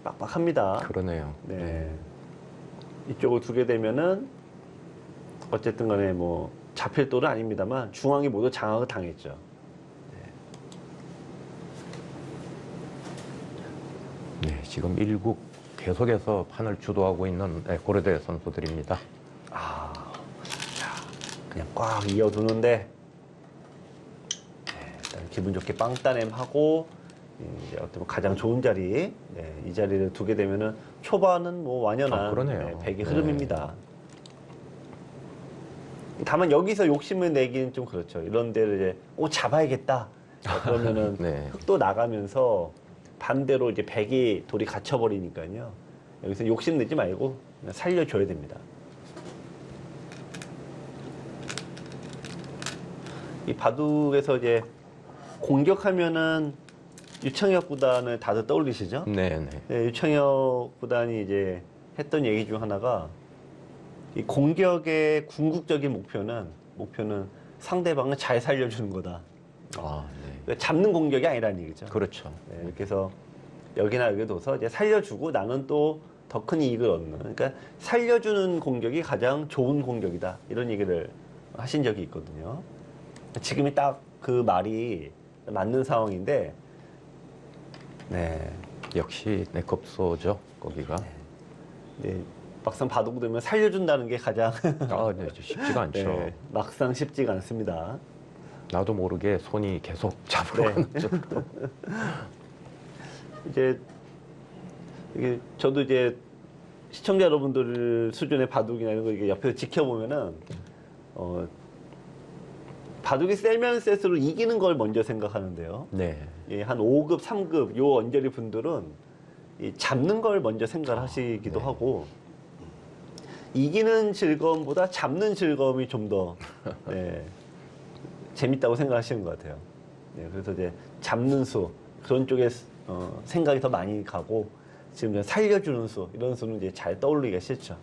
빡빡합니다. 그러네요. 네. 이쪽을 두게 되면은 어쨌든 간에 뭐 자필돌은 아닙니다만 중앙이 모두 장악을 당했죠. 네, 지금 1국 계속해서 판을 주도하고 있는 고려대 선수들입니다. 아, 자, 그냥 꽉 이어두는데 일단 기분 좋게 빵따냄 하고 이제 어떤 가장 좋은 자리, 이 자리를 두게 되면은 초반은 뭐 완연한 그러네요. 백의 흐름입니다. 다만 여기서 욕심을 내기는 좀 그렇죠. 이런 데를 이제 잡아야겠다. 그러면은 네. 흑도 나가면서 반대로 이제 백이 돌이 갇혀버리니까요. 여기서 욕심 내지 말고 그냥 살려줘야 됩니다. 이 바둑에서 이제 공격하면은 유창혁 구단을 다들 떠올리시죠? 네, 네. 유창혁 구단이 이제 했던 얘기 중 하나가 이 공격의 궁극적인 목표는 상대방을 잘 살려주는 거다. 아, 네. 그러니까 잡는 공격이 아니라는 얘기죠. 그렇죠. 네, 이렇게 해서 여기나 여기 둬서 이제 살려주고 나는 또 더 큰 이익을 얻는. 그러니까 살려주는 공격이 가장 좋은 공격이다. 이런 얘기를 하신 적이 있거든요. 지금이 딱 그 말이 맞는 상황인데, 네. 역시 급소죠, 거기가. 네. 막상 바둑 두면 살려준다는 게 가장 네, 쉽지가 않죠. 네, 막상 쉽지가 않습니다. 나도 모르게 손이 계속 잡으러 가는 쪽으로. 이제 이게 저도 이제 시청자 여러분들 수준의 바둑이나 이런 거 이게 옆에서 지켜보면은 바둑이 세면 셀수록 이기는 걸 먼저 생각하는데요. 네. 예, 한 5급, 3급 요 언저리 분들은 이 잡는 걸 먼저 생각을 하시기도 네. 하고 이기는 즐거움보다 잡는 즐거움이 좀 더 재밌다고 생각하시는 것 같아요. 네, 그래서 이제 잡는 수 그런 쪽에 생각이 더 많이 가고 지금 살려주는 수 이런 수는 이제 잘 떠올리기가 싫죠.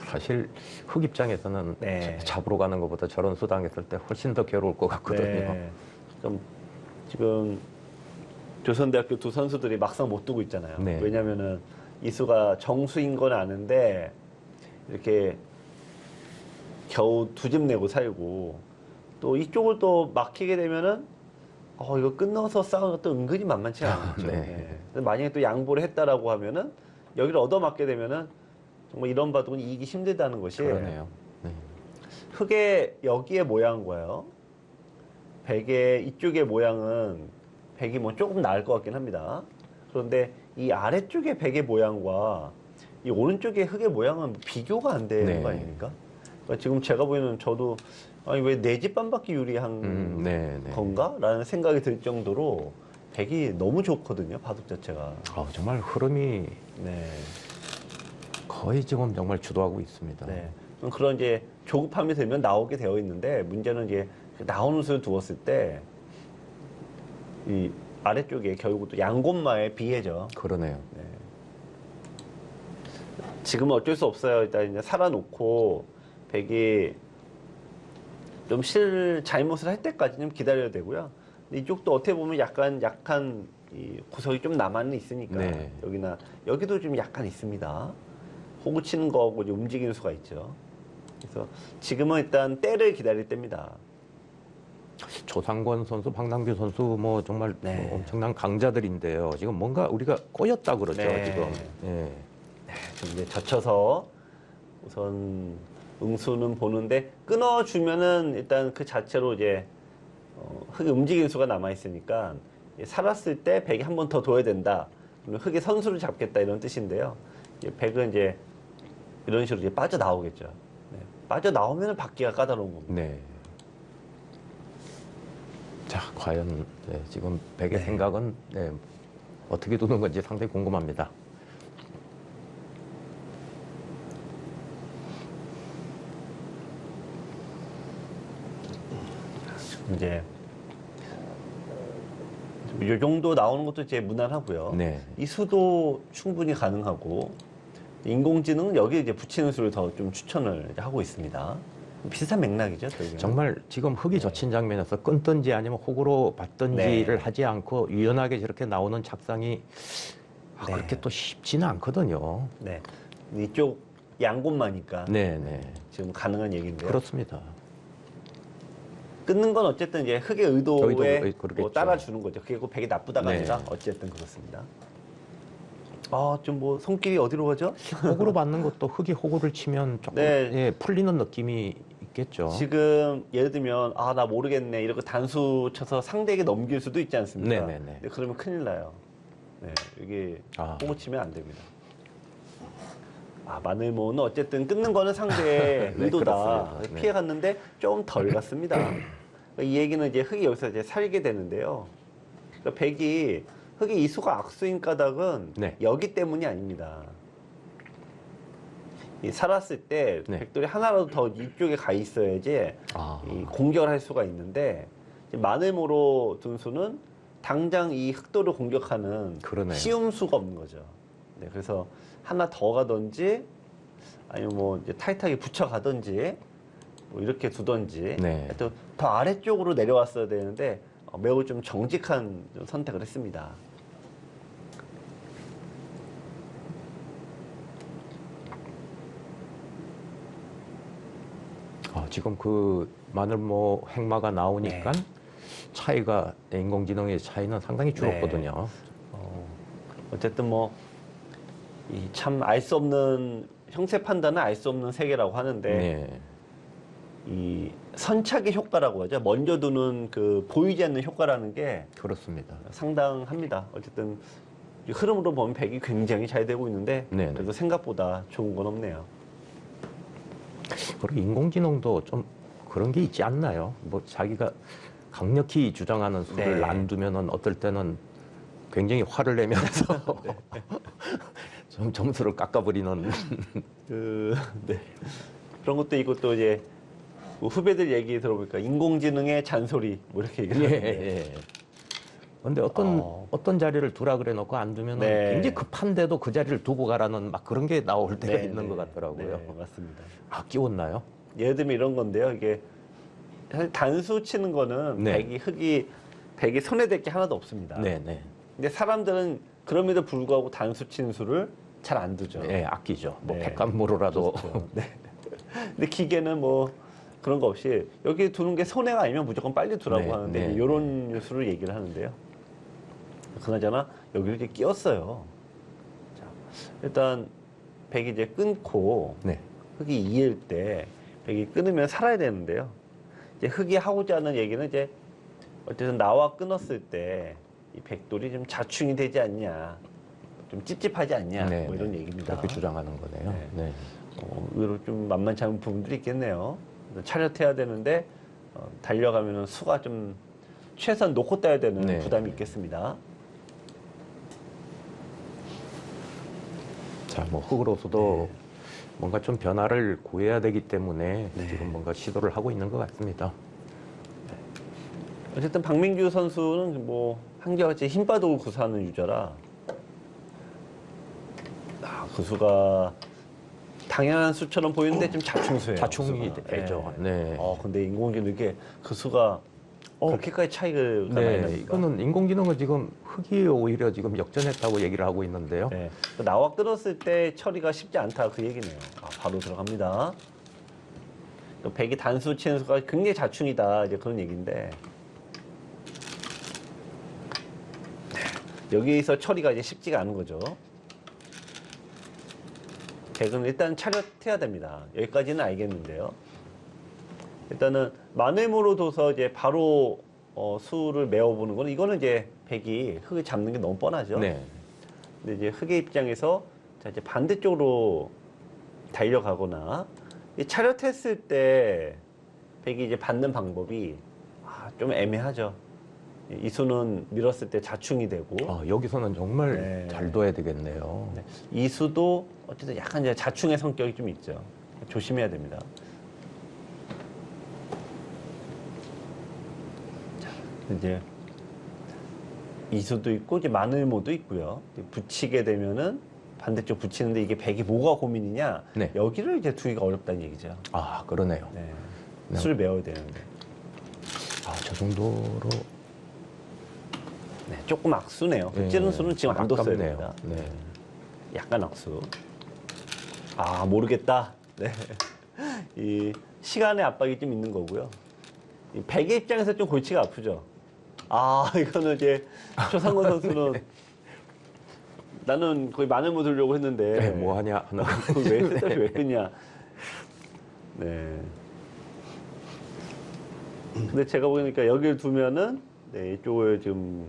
사실 흑 입장에서는 네. 잡으러 가는 것보다 저런 수 당했을 때 훨씬 더 괴로울 것 같거든요. 네. 그럼 지금 조선대학교 두 선수들이 막상 못 두고 있잖아요. 네. 왜냐면은 이 수가 정수인 건 아는데 이렇게 겨우 2집 내고 살고 또 이쪽을 또 막히게 되면은 이거 끊어서 싸우는 것도 은근히 만만치 않죠. 네. 네. 만약에 또 양보를 했다라고 하면은 여기를 얻어맞게 되면은 정말 이런 바둑은 이기기 힘들다는 것이 그러네요. 네. 흑의 여기의 모양과요. 백의 이쪽의 모양은 백이 뭐 조금 나을 것 같긴 합니다. 그런데 이 아래쪽의 백의 모양과 이 오른쪽의 흑의 모양은 비교가 안 되는 네. 거 아닙니까? 그러니까 지금 제가 보기에는 저도 아니 왜 네 집 반바퀴 유리한 네. 건가? 라는 생각이 들 정도로 백이 너무 좋거든요. 바둑 자체가. 정말 흐름이 네. 거의 지금 정말 주도하고 있습니다. 네. 그런 이제 조급함이 들면 나오게 되어 있는데 문제는 이제 나오는 수를 두었을 때 이 아래쪽에 결국 또 양곤마의 비애죠. 그러네요. 네. 지금은 어쩔 수 없어요. 일단 이제 살아놓고 백이 좀 잘못을 할 때까지는 기다려야 되고요. 근데 이쪽도 어떻게 보면 약간 약한 이 구석이 좀 남아는 있으니까 네. 여기도 좀 약간 있습니다. 호구 치는 거하고 이제 움직이는 수가 있죠. 그래서 지금은 일단 때를 기다릴 때입니다. 조상권 선수, 박남규 선수 뭐 정말 네. 엄청난 강자들인데요. 지금 뭔가 우리가 꼬였다 그러죠. 네. 지금. 네. 좀 이제 젖혀서 우선 응수는 보는데 끊어주면은 일단 그 자체로 이제 흑이 움직이는 수가 남아 있으니까 살았을 때 백이 한 번 더 둬야 된다. 그러면 흑의 선수를 잡겠다 이런 뜻인데요. 백은 이제 이런 식으로 이제 빠져 나오겠죠. 네. 빠져 나오면 받기가 까다로운 겁니다. 네. 자, 과연 지금 백의 생각은 어떻게 두는 건지 상당히 궁금합니다. 이제 이 정도 나오는 것도 이제 무난하고요. 네. 이 수도 충분히 가능하고 인공지능은 여기에 이제 붙이는 수를 더 좀 추천을 하고 있습니다. 비슷한 맥락이죠. 결국에는. 정말 지금 흑이 젖힌 장면에서 끊든지 아니면 호구로 받든지를 하지 않고 유연하게 저렇게 나오는 작상이 그렇게 또 쉽지는 않거든요. 네. 이쪽 양곳마니까 네네. 지금 가능한 얘기인데요. 그렇습니다. 끊는 건 어쨌든 이제 흑의 의도에 그렇겠죠. 뭐 따라주는 거죠. 그게 그 백이 나쁘다가 네. 아니라 어쨌든 그렇습니다. 좀 뭐 손길이 어디로 가죠? 호구로 받는 것도 흑이 호구를 치면 조금 네. 예, 풀리는 느낌이 있겠죠. 지금 예를 들면 나 모르겠네 이렇게 단수 쳐서 상대에게 넘길 수도 있지 않습니까? 네네네. 근데 그러면 큰일 나요. 네, 이게 호구 치면 안 됩니다. 마늘모는 어쨌든 끊는 거는 상대의 네, 의도다. 그렇습니다. 네. 피해 갔는데 좀 덜 갔습니다. 이 얘기는 이제 흑이 여기서 이제 살게 되는데요. 그러니까 백이 흑이 이수가 악수인 까닭은 네. 여기 때문이 아닙니다. 이 살았을 때 네. 백돌이 하나라도 더 이쪽에 가 있어야지 이 공격을 할 수가 있는데 마늘모로 둔 수는 당장 이 흑돌을 공격하는 그러네요. 쉬운 수가 없는 거죠. 네, 그래서 하나 더 가든지 아니면 뭐 이제 타이트하게 붙여가든지 뭐 이렇게 두든지 네. 또 더 아래쪽으로 내려왔어야 되는데 매우 좀 정직한 좀 선택을 했습니다. 지금 그 마늘모 행마가 나오니까 차이가 인공지능의 차이는 상당히 줄었거든요. 어쨌든 뭐 이 참 알 수 없는 형세 판단은 알 수 없는 세계라고 하는데 네. 이 선착의 효과라고 하죠. 먼저 두는 그 보이지 않는 효과라는 게 그렇습니다. 상당합니다. 어쨌든 이 흐름으로 보면 백이 굉장히 잘 되고 있는데 네네. 그래도 생각보다 좋은 건 없네요. 그리고 인공지능도 좀 그런 게 있지 않나요? 뭐 자기가 강력히 주장하는 수를 네. 안 두면은 어떨 때는 굉장히 화를 내면서 좀 점수를 깎아버리는 네. 그런 것도 있고 또 이제 뭐 후배들 얘기 들어보니까 인공지능의 잔소리 뭐 이렇게 얘기를 하는데 예. 근데 어떤 자리를 두라 그래 놓고 안 두면은 네. 굉장히 급한데도 그 자리를 두고 가라는 막 그런 게 나올 때가 네, 있는 네. 것 같더라고요. 네, 맞습니다. 끼웠나요? 예를 들면 이런 건데요. 이게 사실 단수 치는 거는 네. 백이 손에 댈 게 하나도 없습니다. 네네. 근데 사람들은 그럼에도 불구하고 단수 치는 수를 잘 안 두죠. 네, 아끼죠. 뭐 네. 백감으로라도. 그렇죠. 네. 근데 기계는 뭐 그런 거 없이 여기 두는 게 손해가 아니면 무조건 빨리 두라고 네, 하는데 네. 이런 뉴스를 얘기를 하는데요. 그나저나 여기를 이렇게 끼웠어요. 자, 일단 백이 이제 끊고 네. 흑이 이을 때 백이 끊으면 살아야 되는데요. 이제 흑이 하고자 하는 얘기는 이제 어쨌든 나와 끊었을 때 이 백돌이 좀 자충이 되지 않냐, 좀 찝찝하지 않냐, 네, 뭐 이런 네. 얘기입니다. 그렇게 주장하는 거네요. 네. 네. 의외로 좀 만만치 않은 부분들이 있겠네요. 차렷해야 되는데 달려가면은 수가 좀 최소한 놓고 따야 되는 네. 부담이 있겠습니다. 자, 뭐 흑으로서도 뭔가 좀 변화를 구해야 되기 때문에 네. 지금 뭔가 시도를 하고 있는 것 같습니다. 어쨌든 박민규 선수는 뭐 한결같이 힘빠도 구사하는 유저라 그 수가 당연한 수처럼 보이는데 좀 자충수예요. 자충이 그 수가. 되죠. 네. 네. 근데 인공지능 이게 그 수가 그렇게까지 차이가 많이 네, 납니까? 이거는 인공지능은 지금 흑이 오히려 지금 역전했다고 얘기를 하고 있는데요. 네. 나와 끊었을 때 처리가 쉽지 않다 그 얘기네요. 바로 들어갑니다. 또 백이 단수 치는 수가 굉장히 자충이다 이제 그런 얘기인데 여기서 처리가 이제 쉽지가 않은 거죠. 백은 일단 차렷해야 됩니다. 여기까지는 알겠는데요. 일단은 마늘모로 둬서 이제 바로 수를 메워보는 거는 이거는 이제 백이 흑을 잡는 게 너무 뻔하죠. 네. 근데 이제 흑의 입장에서 자 이제 반대쪽으로 달려가거나 이 차렷했을 때 백이 이제 받는 방법이 좀 애매하죠. 이 수는 밀었을 때 자충이 되고 여기서는 정말 네. 잘 둬야 되겠네요. 네. 이 수도 어쨌든 약간 이제 자충의 성격이 좀 있죠. 조심해야 됩니다. 자, 이제 이수도 있고 이제 마늘모도 있고요. 붙이게 되면은 반대쪽 붙이는데 이게 백이 뭐가 고민이냐? 네. 여기를 이제 두기가 어렵다는 얘기죠. 그러네요. 네. 네. 수를 메워야 되는데. 저 정도로 네, 조금 악수네요. 네. 찌른 수는 지금 안 뒀어야 아깝네요. 됩니다. 네. 약간 악수. 아, 모르겠다. 네. 이 시간의 압박이 좀 있는 거고요. 이 백의 입장에서 좀 골치가 아프죠. 아, 이거는 이제 조상권 선수는 네. 나는 거의 마늘 묻으려고 했는데 네, 뭐 하냐 하나. 왜 쓸데없이 왜 끊냐. 네. 근데 제가 보니까 여기를 두면은 네, 이쪽을 지금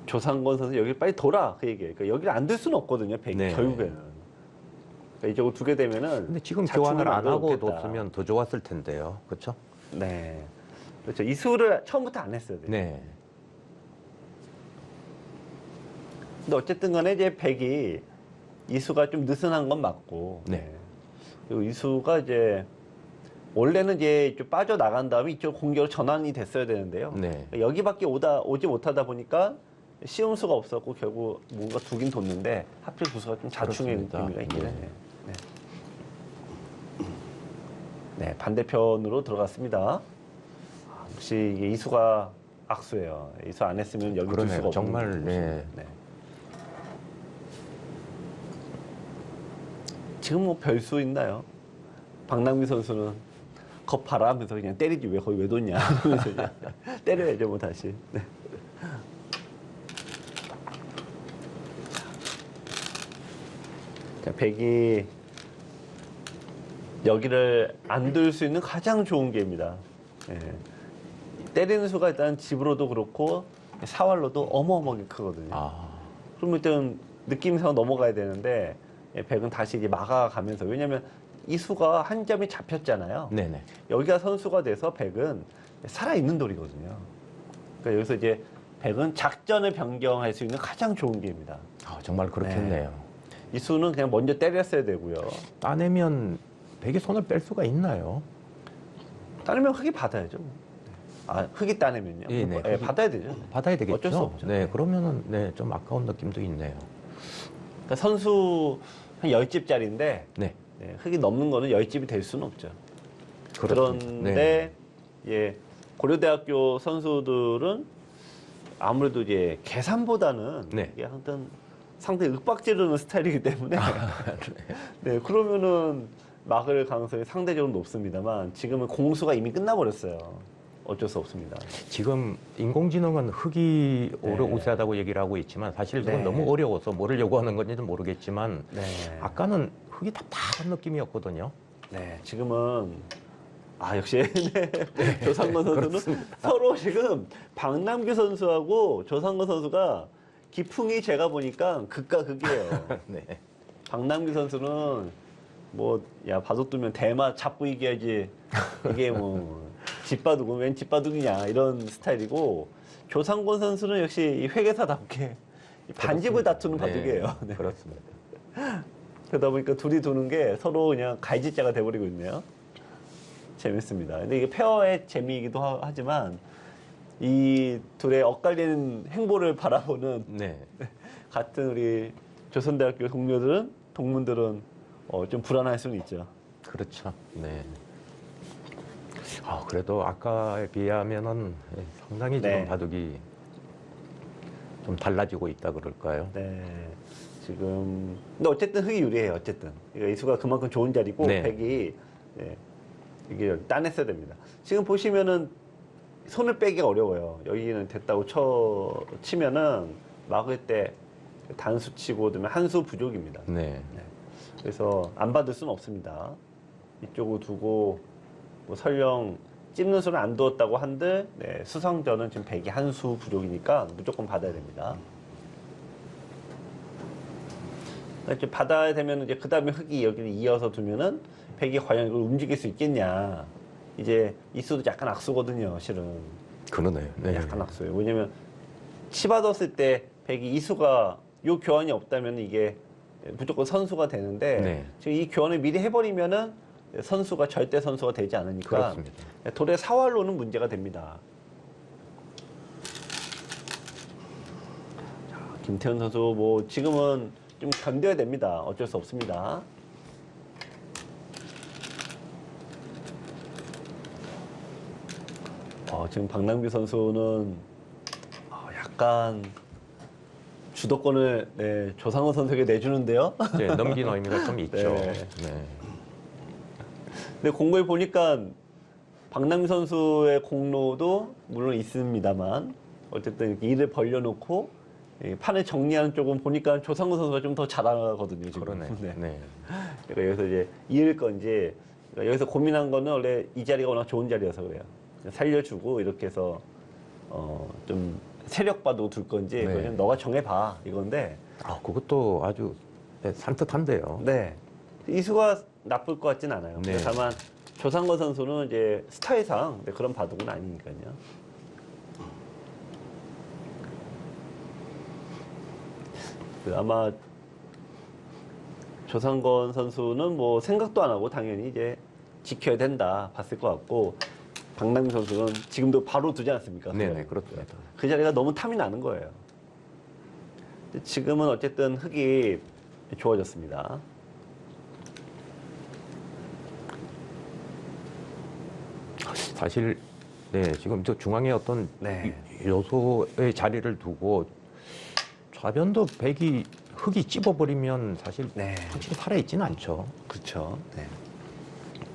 조상권 선수 여기 빨리 돌아 그 얘기예요. 그러니까 여기를 안 둘 수는 없거든요. 백이 네. 결국에는. 그러니까 이쪽을 두게 되면은. 근데 지금 자충을 교환을 안 하고 만들어놓겠다. 뒀으면 더 좋았을 텐데요. 그렇죠? 네. 그렇죠. 이수를 처음부터 안 했어야 돼요. 네. 근데 어쨌든 간에 이제 백이 이수가 좀 느슨한 건 맞고. 네. 그리고 이수가 이제 원래는 이제 좀 빠져나간 다음에 이쪽 공격으로 전환이 됐어야 되는데요. 네. 여기밖에 오지 못하다 보니까 쉬운 수가 없었고 결국 뭔가 두긴 뒀는데 하필 부수가 좀 자충의 그렇습니다. 의미가 있긴 네. 해. 네. 네, 반대편으로 들어갔습니다. 아, 역시 이게 이수가 악수예요. 이수 안 했으면 여기 둘 그러네요. 수가 없는 정말, 곳이에요. 네. 네. 지금 뭐 별 수 있나요? 박남기 선수는 겁 봐라 하면서 그냥 때리지 왜 거기 왜 뒀냐 하면서 이제 때려야죠 뭐 다시. 네. 자, 백이 여기를 안 둘 수 있는 가장 좋은 게임이다. 예. 때리는 수가 일단 집으로도 그렇고 사활로도 어마어마하게 크거든요. 아. 그러면 일단 느낌상 넘어가야 되는데 예, 백은 다시 이제 막아가면서 왜냐면 이 수가 한 점이 잡혔잖아요. 네네. 여기가 선수가 돼서 백은 살아있는 돌이거든요. 그러니까 여기서 이제 백은 작전을 변경할 수 있는 가장 좋은 게임이다. 아, 정말 그렇겠네요. 이 수는 그냥 먼저 때렸어야 되고요. 따내면 백이 손을 뺄 수가 있나요? 따내면 흙이 받아야죠. 아, 흙이 따내면요? 예, 네. 예, 받아야 되죠. 받아야 되겠죠. 어쩔 수 없죠. 네, 그러면은 네, 좀 아까운 느낌도 있네요. 그러니까 선수 한 10집짜리인데 네. 네, 흙이 넘는 거는 10집이 될 수는 없죠. 그렇습니다. 그런데 네. 예, 고려대학교 선수들은 아무래도 이제 계산보다는 네. 이게 하여튼 상당히 윽박지르는 스타일이기 때문에 네, 그러면은 막을 가능성이 상대적으로 높습니다만 지금은 공수가 이미 끝나버렸어요. 어쩔 수 없습니다. 지금 인공지능은 흙이 네. 우세하다고 얘기를 하고 있지만 사실 그건 네. 너무 어려워서 뭐를 요구하는 건지는 모르겠지만 네. 아까는 흙이 답답한 느낌이었거든요. 네, 지금은 역시 네. 조상건 선수는 서로 지금 박남규 선수하고 조상건 선수가 기풍이 제가 보니까 극과 극이에요. 네. 박남규 선수는 뭐 야 바둑 두면 대마 잡고 이겨야지 이게 뭐 집바둑은 웬 집바둑이냐 이런 스타일이고 조상권 선수는 역시 이 회계사답게 반집을 다투는 네. 바둑이에요. 네. 그렇습니다. 그러다 보니까 둘이 두는 게 서로 그냥 갈짓자가 돼버리고 있네요. 재밌습니다. 근데 이게 페어의 재미이기도 하지만 이 둘의 엇갈리는 행보를 바라보는 네. 같은 우리 조선대학교 동문들은 좀 불안할 수는 있죠. 그렇죠. 네. 그래도 아까에 비하면은 상당히 지금 네. 바둑이 좀 달라지고 있다 그럴까요? 네. 지금 근데 어쨌든 흙이 유리해요. 어쨌든 그러니까 이수가 그만큼 좋은 자리고 네. 백이 네, 이게 따냈어야 됩니다. 지금 보시면은 손을 빼기가 어려워요. 여기는 됐다고 치면은 막을 때 단수 치고 그러면 한 수 부족입니다. 네. 네. 그래서 안 받을 수는 없습니다. 이쪽으로 두고 뭐 설령 찝는 수는 안 두었다고 한들 네, 수성전은 지금 백이 한 수 부족이니까 무조건 받아야 됩니다. 이제 받아야 되면 이제 그 다음에 흙이 여기를 이어서 두면은 백이 과연 이걸 움직일 수 있겠냐. 이제 이 수도 약간 악수거든요, 실은. 그러네요. 네. 약간 악수예요. 왜냐면 치받았을 때 백이 이 수가 요 교환이 없다면 이게 무조건 선수가 되는데 네. 지금 이 교환을 미리 해버리면은 선수가 절대 선수가 되지 않으니까 그렇습니다. 돌의 사활로는 문제가 됩니다. 자, 김태현 선수 뭐 지금은 좀 견뎌야 됩니다. 어쩔 수 없습니다. 지금 박남규 선수는 약간 주도권을 네, 조상우 선수에게 내주는데요. 네, 넘긴 의미가 좀 있죠. 네. 네. 근데 공을 보니까 박남규 선수의 공로도 물론 있습니다만 어쨌든 이렇게 일을 벌려놓고 판을 정리하는 쪽은 보니까 조상우 선수가 좀 더 잘하거든요. 지금. 그러네. 네. 네. 그러니까 여기서 이제 이을 건지 그러니까 여기서 고민한 거는 원래 이 자리가 워낙 좋은 자리여서 그래요. 살려주고 이렇게 해서 좀 세력봐도 둘 건지 네. 그건 너가 정해봐 이건데. 아, 그것도 아주 네, 산뜻한데요. 네. 이수가 나쁠 것 같진 않아요. 네. 다만 조상거 선수는 이제 스타일상 그런 바둑은 아니니까요. 아마 조상건 선수는 뭐 생각도 안 하고 당연히 이제 지켜야 된다 봤을 것 같고 박남규 선수는 지금도 바로 두지 않습니까? 네네, 그렇습니다. 그 자리가 너무 탐이 나는 거예요. 근데 지금은 어쨌든 흙이 좋아졌습니다. 사실 네, 지금 저 중앙에 어떤 네. 요소의 자리를 두고 좌변도 백이 흙이 찝어버리면 사실 네. 확실히 살아있지는 않죠. 그렇죠. 네.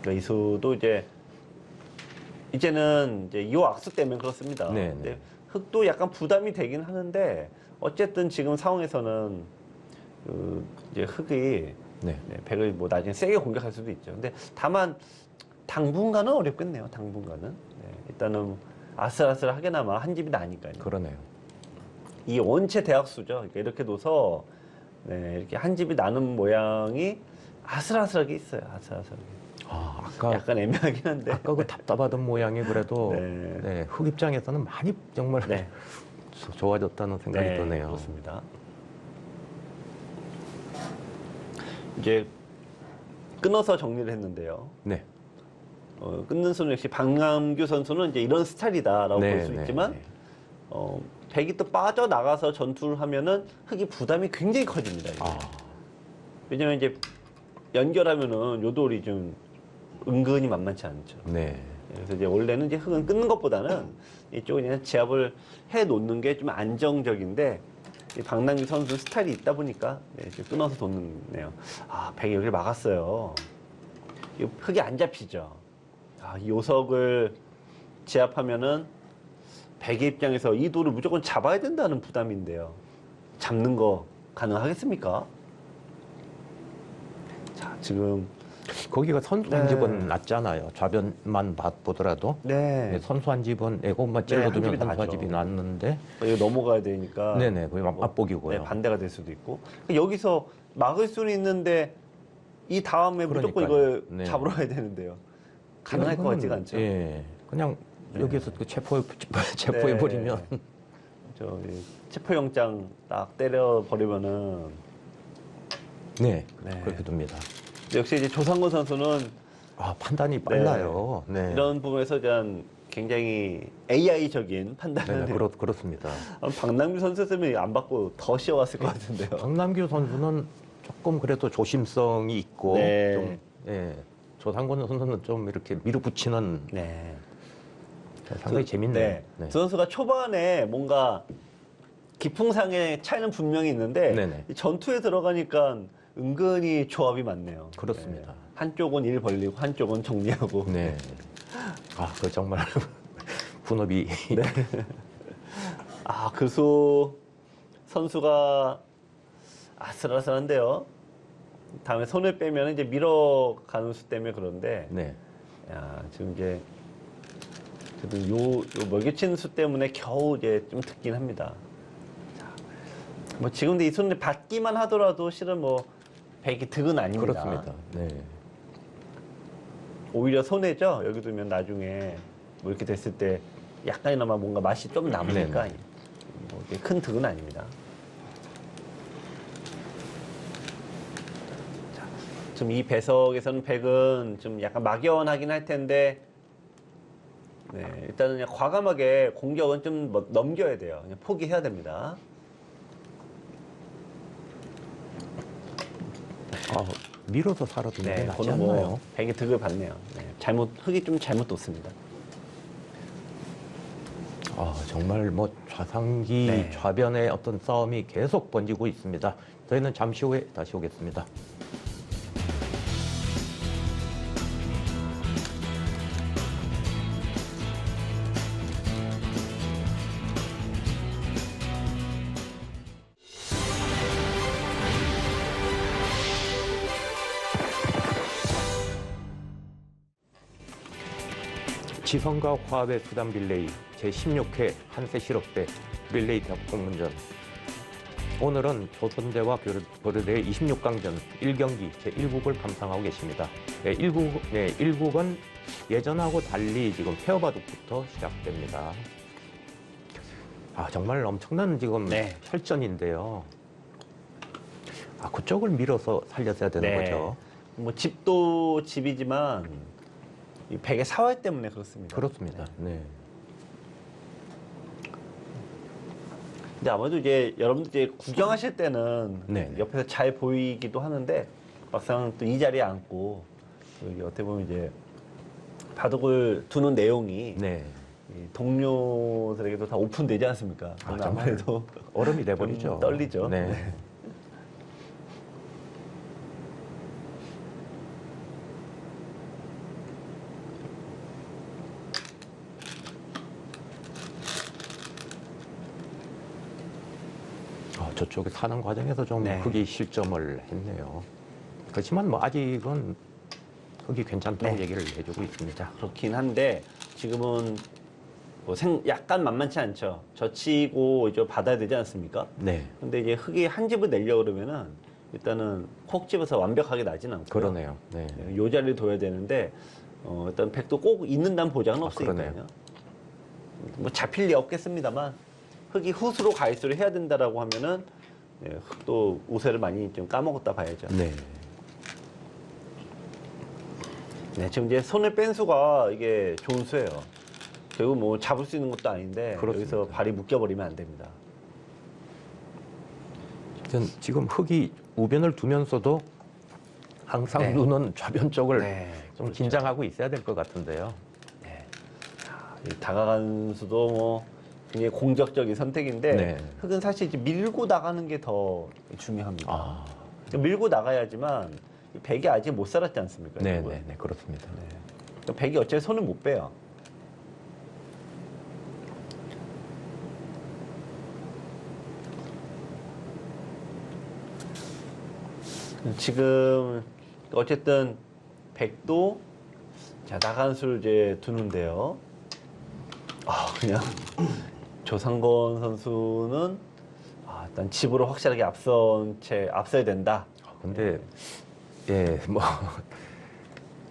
그러니까 이수도 이제는 이제 이 악수 때문에 그렇습니다. 네, 근데 네. 흙도 약간 부담이 되긴 하는데 어쨌든 지금 상황에서는 이제 흙이 네. 네, 백을 뭐 나중에 세게 공격할 수도 있죠. 근데 다만 당분간은 어렵겠네요. 당분간은 네, 일단은 아슬아슬하게나마 한 집이 나니까요. 그러네요. 이 원체 대학수죠. 그러니까 이렇게 둬서 네, 이렇게 한 집이 나는 모양이 아슬아슬하게 있어요. 아슬아슬하게. 아, 아까 약간 애매하긴 한데. 아까 그 답답하던 모양이 그래도 네. 네, 흙 입장에서는 많이 정말 네. 좋아졌다는 생각이 네, 드네요. 그렇습니다. 이제 끊어서 정리를 했는데요. 네. 끊는 선수 역시 박남규 선수는 이제 이런 스타일이다라고 네, 볼 수 네, 있지만 네. 백이 또 빠져나가서 전투를 하면은 흙이 부담이 굉장히 커집니다. 이게. 아, 왜냐면 이제 연결하면은 요돌이 좀 은근히 만만치 않죠. 네. 그래서 이제 원래는 이제 흙은 끊는 것보다는 이쪽은 그냥 제압을 해 놓는 게 좀 안정적인데 이 박남규 선수 스타일이 있다 보니까 네, 좀 끊어서 뒀네요. 아, 백이 여기를 막았어요. 이 흙이 안 잡히죠. 아, 이 요석을 제압하면은 백의 입장에서 이 돌을 무조건 잡아야 된다는 부담인데요. 잡는 거 가능하겠습니까? 자, 지금 거기가 선수 네. 한 집은 낮잖아요. 좌변만 보더라도 네, 네, 선수 한 집은 애고만 네, 한 찔러두면 집이 선수 한 나죠. 집이 났는데 이거 넘어가야 되니까. 네네, 거의 맞보기고요. 네, 반대가 될 수도 있고. 여기서 막을 수는 있는데 이 다음에 무조건 그러니까요. 이걸 네. 잡으러 가야 되는데요. 가능할 것 이거는, 같지가 않죠. 예, 그냥 네. 여기서 그 체포해 버리면 저 체포영장 딱 때려 버리면은 네, 네. 그렇게 됩니다. 역시 이제 조상건 선수는 아, 판단이 빨라요. 네, 이런 부분에서 그냥 굉장히 AI적인 판단을 네, 해요. 그렇습니다. 박남규 선수였으면 안 받고 더 씌워갔을 것 같은데요. 박남규 선수는 조금 그래도 조심성이 있고 네. 좀 예, 조상권 선수는 좀 이렇게 밀어붙이는 네. 상당히 재밌네요. 네. 네. 조 선수가 초반에 뭔가 기풍상의 차이는 분명히 있는데 네네. 이 전투에 들어가니까 은근히 조합이 많네요. 그렇습니다. 네. 한쪽은 일 벌리고 한쪽은 정리하고. 네. 아, 그 정말 분업이 네. 아, 그수 선수가 아슬아슬한데요. 다음에 손을 빼면 이제 밀어가는 수 때문에 그런데 네. 야, 지금 이제 요 먹여친 수 때문에 겨우 이제 좀 듣긴 합니다. 자, 뭐 지금도 이 손을 받기만 하더라도 실은 뭐 백이 득은 아닙니다. 그렇습니다. 네. 오히려 손해죠. 여기 두면 나중에 뭐 이렇게 됐을 때 약간이나마 뭔가 맛이 좀 남으니까 네네. 뭐 이게 큰 득은 아닙니다. 자, 좀 이 배석에서는 백은 좀 약간 막연하긴 할 텐데 네, 일단은 그냥 과감하게 공격은 좀 뭐 넘겨야 돼요. 그냥 포기해야 됩니다. 아, 밀어서 살아두는 게 네, 낫지 그거는 않나요? 뭐 백이 득을 받네요. 네, 흙이 좀 잘못 뒀습니다. 아, 정말 뭐 좌상기 네. 좌변의 어떤 싸움이 계속 번지고 있습니다. 저희는 잠시 후에 다시 오겠습니다. 지성과 화합의 수단 릴레이 제16회 한세 실업대 릴레이 공문전. 오늘은 조선대와 고려대의 26강전 1경기 제1국을 감상하고 계십니다. 네, 1국은 예전하고 달리 지금 페어바둑부터 시작됩니다. 아, 정말 엄청난 지금 네. 혈전인데요. 아, 그쪽을 밀어서 살렸어야 되는 네. 거죠. 뭐 집도 집이지만 이 백의 사활 때문에 그렇습니다. 그렇습니다. 네. 근데 아무래도 이제 여러분들 이제 구경하실 때는 네. 옆에서 잘 보이기도 하는데 막상 또 이 자리에 앉고 여기 어떻게 보면 이제 바둑을 두는 내용이 네. 이 동료들에게도 다 오픈되지 않습니까? 아, 그건 아무래도 얼음이 돼버리죠. 좀 떨리죠. 네. 저쪽에 사는 과정에서 좀 네. 흙이 실점을 했네요. 그렇지만 뭐 아직은 흙이 괜찮다고 네. 얘기를 해주고 있습니다. 그렇긴 한데 지금은 뭐 약간 만만치 않죠. 젖히고 이제 받아야 되지 않습니까? 네, 근데 이제 흙이 한 집을 내려고 그러면은 일단은 콕 집어서 완벽하게 나지는 않고요. 그러네요. 네. 요 자리를 둬야 되는데 일단 백도 꼭 있는다는 보장은 없으니까요. 그러네요. 뭐 잡힐 리 없겠습니다만 흙이 후수로 가이수를 해야 된다라고 하면은 흙도 우세를 많이 좀 까먹었다 봐야죠. 네. 네, 지금 이제 손을 뺀 수가 이게 좋은 수예요. 결국 뭐 잡을 수 있는 것도 아닌데 그렇습니다. 여기서 발이 묶여버리면 안 됩니다. 지금 흙이 우변을 두면서도 항상 네. 눈은 좌변 쪽을 좀 그렇죠. 긴장하고 있어야 될 것 같은데요. 네. 이 다가간 수도 뭐 굉장히 공격적인 선택인데 네. 흙은 사실 이제 밀고 나가는 게 더 중요합니다. 아, 밀고 나가야지만 이 백이 아직 못 살았지 않습니까? 네, 여러분? 네, 네, 그렇습니다. 그러니까 백이 어차피 손을 못 빼요. 지금 어쨌든 백도 자 나간 수를 이제 두는데요. 그냥 조상건 선수는 일단 집으로 확실하게 앞서야 된다. 근데 뭐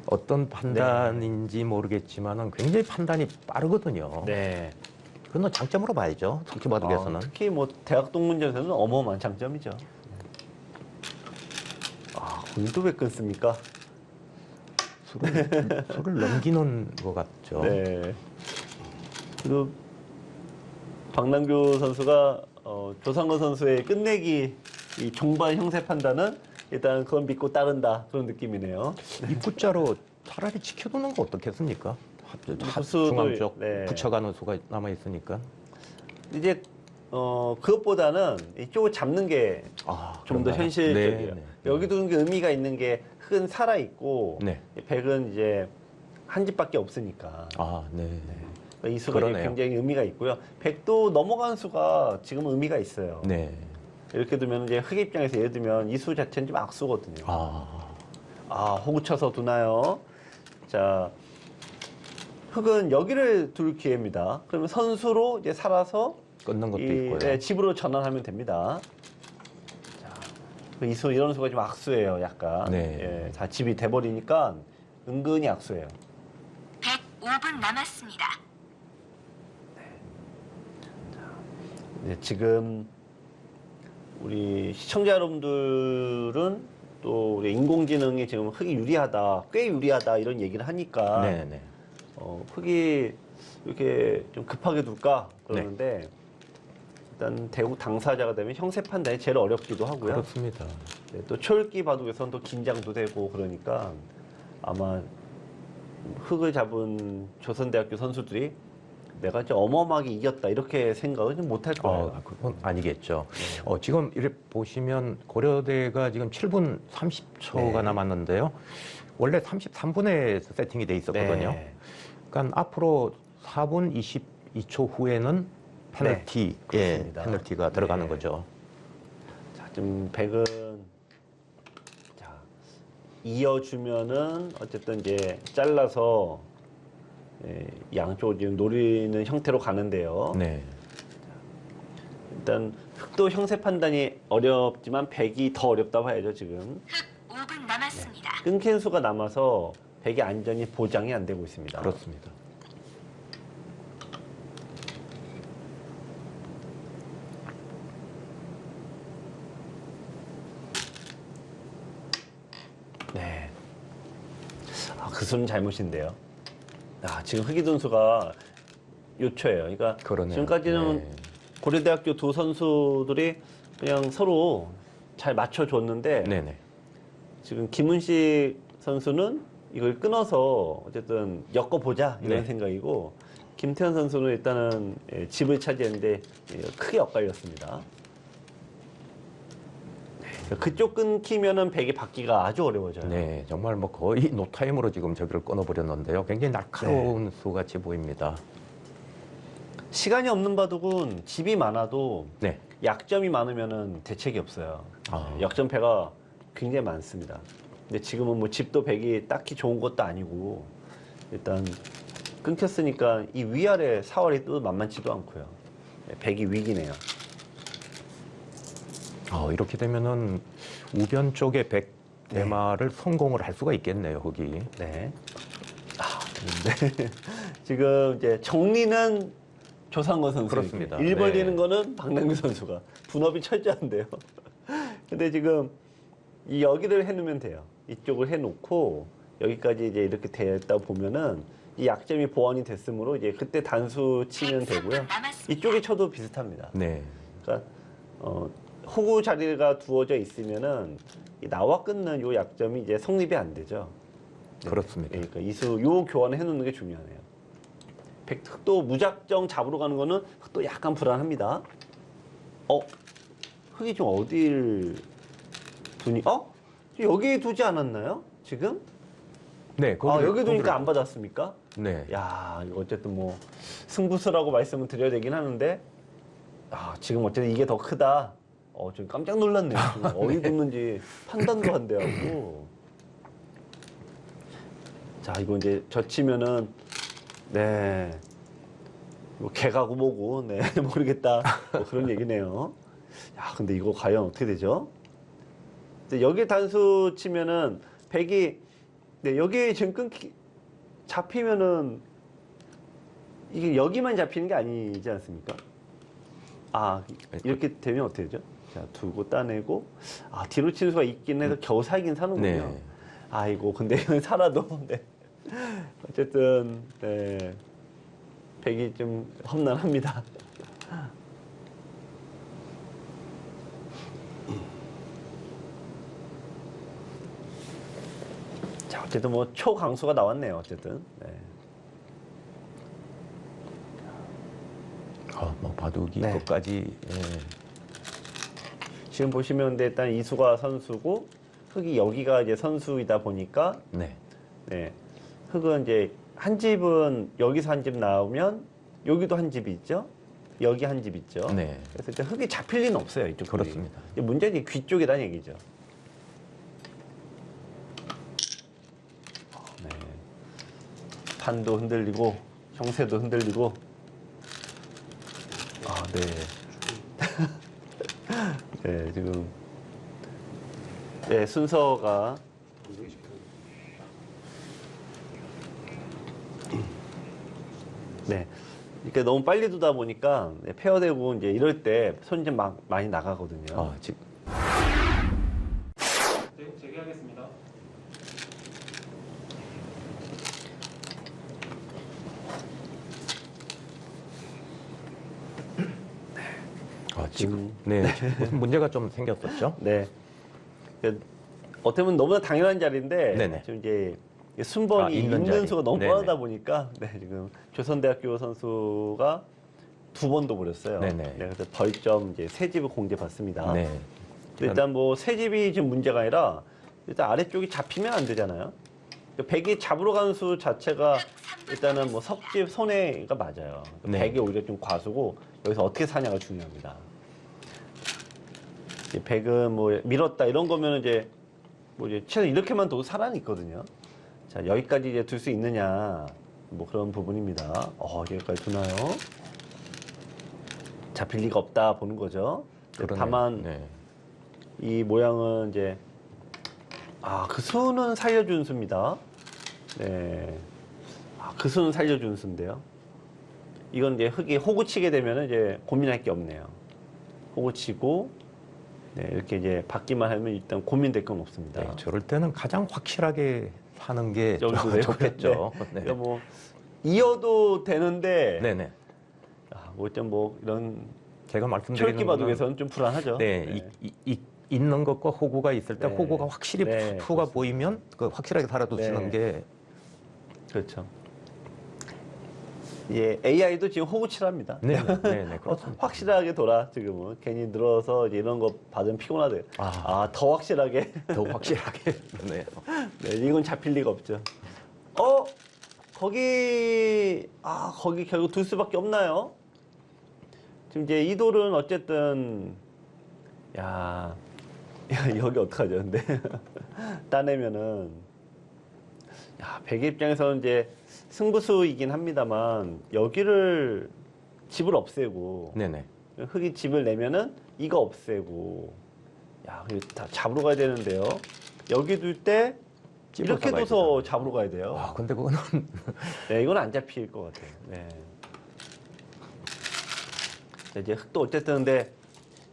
어떤 판단인지 모르겠지만은 굉장히 판단이 빠르거든요. 네. 그건 장점으로 봐야죠. 특히 바둑에서는. 특히 뭐 대학 동문전에서는 어마어마한 장점이죠. 오늘도 왜 끊습니까? 수를 넘기는 것 같죠. 네. 그리고 박남규 선수가 조상건 선수의 끝내기 이 종반 형세 판단은 일단 그건 믿고 따른다 그런 느낌이네요. 입구자로 차라리 지켜두는 거 어떻겠습니까? 수도, 중앙 쪽 네. 붙여가는 수가 남아 있으니까. 이제 그것보다는 이쪽을 잡는 게 좀 더 그런가요? 현실적이에요. 네, 네. 여기 두는 게 의미가 있는 게 흙은 살아 있고 네. 백은 이제 한 집밖에 없으니까. 네. 이 수가 이제 그러네요. 굉장히 의미가 있고요. 백도 넘어간 수가 지금 의미가 있어요. 네. 이렇게 두면 이제 흙 입장에서 예를 들면 이 수 자체는 좀 악수거든요. 호구 쳐서 두나요? 자, 흙은 여기를 둘 기회입니다. 그러면 선수로 이제 살아서 끊는 것도 있고요. 네, 집으로 전환하면 됩니다. 자, 이런 수가 좀 악수예요, 약간. 네. 자, 집이 돼버리니까 은근히 악수예요. 105분 남았습니다. 이제 지금 우리 시청자 여러분들은 또 우리 인공지능이 지금 흙이 유리하다, 꽤 유리하다 이런 얘기를 하니까 네. 흙이 이렇게 좀 급하게 둘까 그러는데 일단 대구 당사자가 되면 형세 판단이 제일 어렵기도 하고요. 그렇습니다. 네, 또 초읽기 바둑에서는 또 긴장도 되고 그러니까 아마 흙을 잡은 조선대학교 선수들이 내가 좀 어마어마하게 이겼다 이렇게 생각은 좀 못할 거예요. 그건 아니겠죠. 지금 이렇게 보시면 고려대가 지금 7분 30초가 네. 남았는데요. 원래 33분에 세팅이 돼 있었거든요. 네. 그러니까 앞으로 4분 22초 후에는 페널티, 그렇습니다. 페널티가 들어가는 네. 거죠. 자, 좀 백은 자, 이어주면은 어쨌든 이제 잘라서 양쪽을 지금 노리는 형태로 가는데요. 네. 일단 흑도 형세 판단이 어렵지만 백이 더 어렵다 봐야죠 지금. 흑 5분 남았습니다. 끊긴 수가 남아서 백의 안전이 보장이 안 되고 있습니다. 그렇습니다. 네. 그 수는 잘못인데요. 지금 흑이 선수가 요초예요. 그러니까 그러네요. 지금까지는 네. 고려대학교 두 선수들이 그냥 서로 잘 맞춰줬는데 네네. 지금 김은식 선수는 이걸 끊어서 어쨌든 엮어보자 이런 네. 생각이고 김태현 선수는 일단은 집을 차지했는데 크게 엇갈렸습니다. 그쪽 끊기면은 백이 받기가 아주 어려워져요. 네, 정말 뭐 거의 노타임으로 지금 저기를 끊어버렸는데요. 굉장히 날카로운 네. 수같이 보입니다. 시간이 없는 바둑은 집이 많아도 네. 약점이 많으면은 대책이 없어요. 역전패가 굉장히 많습니다. 근데 지금은 뭐 집도 백이 딱히 좋은 것도 아니고 일단 끊겼으니까 이 위아래 사활이 또 만만치도 않고요. 백이 위기네요. 이렇게 되면은 우변 쪽에 백 대마를 성공을 할 수가 있겠네요, 흑이. 네. 네. 지금 이제 정리는 조상건 선수. 그렇습니다. 일 벌리는 네. 거는 박남규 선수가. 분업이 철저한데요. 근데 지금 이 여기를 해놓으면 돼요. 이쪽을 해놓고 여기까지 이제 이렇게 됐다 보면은 이 약점이 보완이 됐으므로 이제 그때 단수 치면 되고요. 이쪽에 쳐도 비슷합니다. 네. 그러니까 호구 자리가 두어져 있으면은 이 나와 끊는 요 약점이 이제 성립이 안 되죠. 네. 그렇습니다. 그러니까 요 교환을 해놓는 게 중요하네요. 흑도 무작정 잡으러 가는 거는 흑도 약간 불안합니다. 흑이 좀 어딜 두니? 여기 두지 않았나요? 지금? 네, 여기 두니까 안 받았습니까? 네. 야, 이거 어쨌든 뭐 승부수라고 말씀을 드려야 되긴 하는데, 지금 어쨌든 이게 더 크다. 좀 깜짝 놀랐네요. 지금 어디 뒀는지 판단도 안 돼하고. 자, 이거 이제 젖히면은 네, 뭐 개가고 뭐고, 네 모르겠다. 뭐 그런 얘기네요. 야, 근데 이거 과연 어떻게 되죠? 여기 단수 치면은 백이 여기 지금 잡히면은 이게 여기만 잡히는 게 아니지 않습니까? 이렇게 되면 어떻게 되죠? 자, 두고 따내고 뒤로 치는 수가 있긴 해서 겨우 살긴 사는군요. 네. 아이고, 근데 이건 살아도 네. 어쨌든 네. 백이 좀 험난합니다. 자, 어쨌든 뭐 초강수가 나왔네요. 어쨌든. 네. 뭐 바둑이 네. 끝까지. 지금 보시면 근데 일단 이수가 선수고 흑이 여기가 이제 선수이다 보니까 네. 네. 흑은 이제 한 집은 여기서 한 집 나오면 여기도 한 집이 있죠. 여기 한 집 있죠. 네. 그래서 일단 흑이 잡힐 리는 없어요. 이쪽 그렇습니다. 이 문제는 귀 쪽이라는 얘기죠. 네. 판도 흔들리고 형세도 흔들리고. 네. 네, 지금 순서가 네. 이렇게 너무 빨리 두다 보니까 페어되고 이제 이럴 때 손이 좀 많이 나가거든요. 지금 네, 재개하겠습니다. 지금 무슨 문제가 좀 생겼었죠? 네. 어떻게 보면 너무나 당연한 자리인데 네네. 지금 이제 순번이 있는 있는 자리. 수가 너무 네네. 뻔하다 보니까 지금 조선대학교 선수가 2번도 버렸어요. 네네. 그래서 벌점 이제 세 집을 공개받습니다. 네. 일단 뭐 세 집이 지금 문제가 아니라 일단 아래쪽이 잡히면 안 되잖아요. 백이 잡으러 가는 수 자체가 일단은 뭐 석집 손해가 맞아요. 네. 백이 오히려 좀 과수고 여기서 어떻게 사냐가 중요합니다. 백은 뭐 밀었다 이런 거면 이제 뭐 이제 최소 이렇게만 둬도 살아는 있거든요. 자, 여기까지 이제 둘 수 있느냐 뭐 그런 부분입니다. 여기까지 두나요? 잡힐 리가 없다 보는 거죠. 그러네요. 다만 네. 이 모양은 이제 그 수는 살려준 수입니다. 네. 그 수는 살려준 수인데요. 이건 이제 흙이 호구 치게 되면 이제 고민할 게 없네요. 호구 치고 이렇게 이제 받기만 하면 일단 고민될 건 없습니다. 네, 저럴 때는 가장 확실하게 하는 게 여기도 내고 좋겠죠. 네. 그러니까 뭐 이어도 되는데 네네. 뭐 이런 제가 말씀드리는 철기 바둑에서는 좀 불안하죠. 네, 있는 것과 호구가 있을 때 네. 호구가 확실히 네, 투가 보이면 그 확실하게 살아두시는 네. 게 그렇죠. 예, AI도 지금 호구칠합니다. 네네 그렇습니다. 확실하게 돌아 지금은 괜히 늘어서 이제 이런 거 받으면 피곤하대요. 더 확실하게. 더 확실하게. 네. 네, 이건 잡힐 리가 없죠. 거기 결국 둘 수밖에 없나요? 지금 이제 이 돌은 어쨌든 여기 어떡하죠? 근데 따내면은 백의 입장에서는 이제 승부수이긴 합니다만 여기를 집을 없애고 네네. 흙이 집을 내면은 이거 없애고 이거 다 잡으러 가야 되는데요. 여기 둘 때 이렇게 잡아야 둬서 되잖아요. 잡으러 가야 돼요. 근데 그거는 이건 안 잡힐 것 같아요. 네. 이제 흙도 어쨌든 근데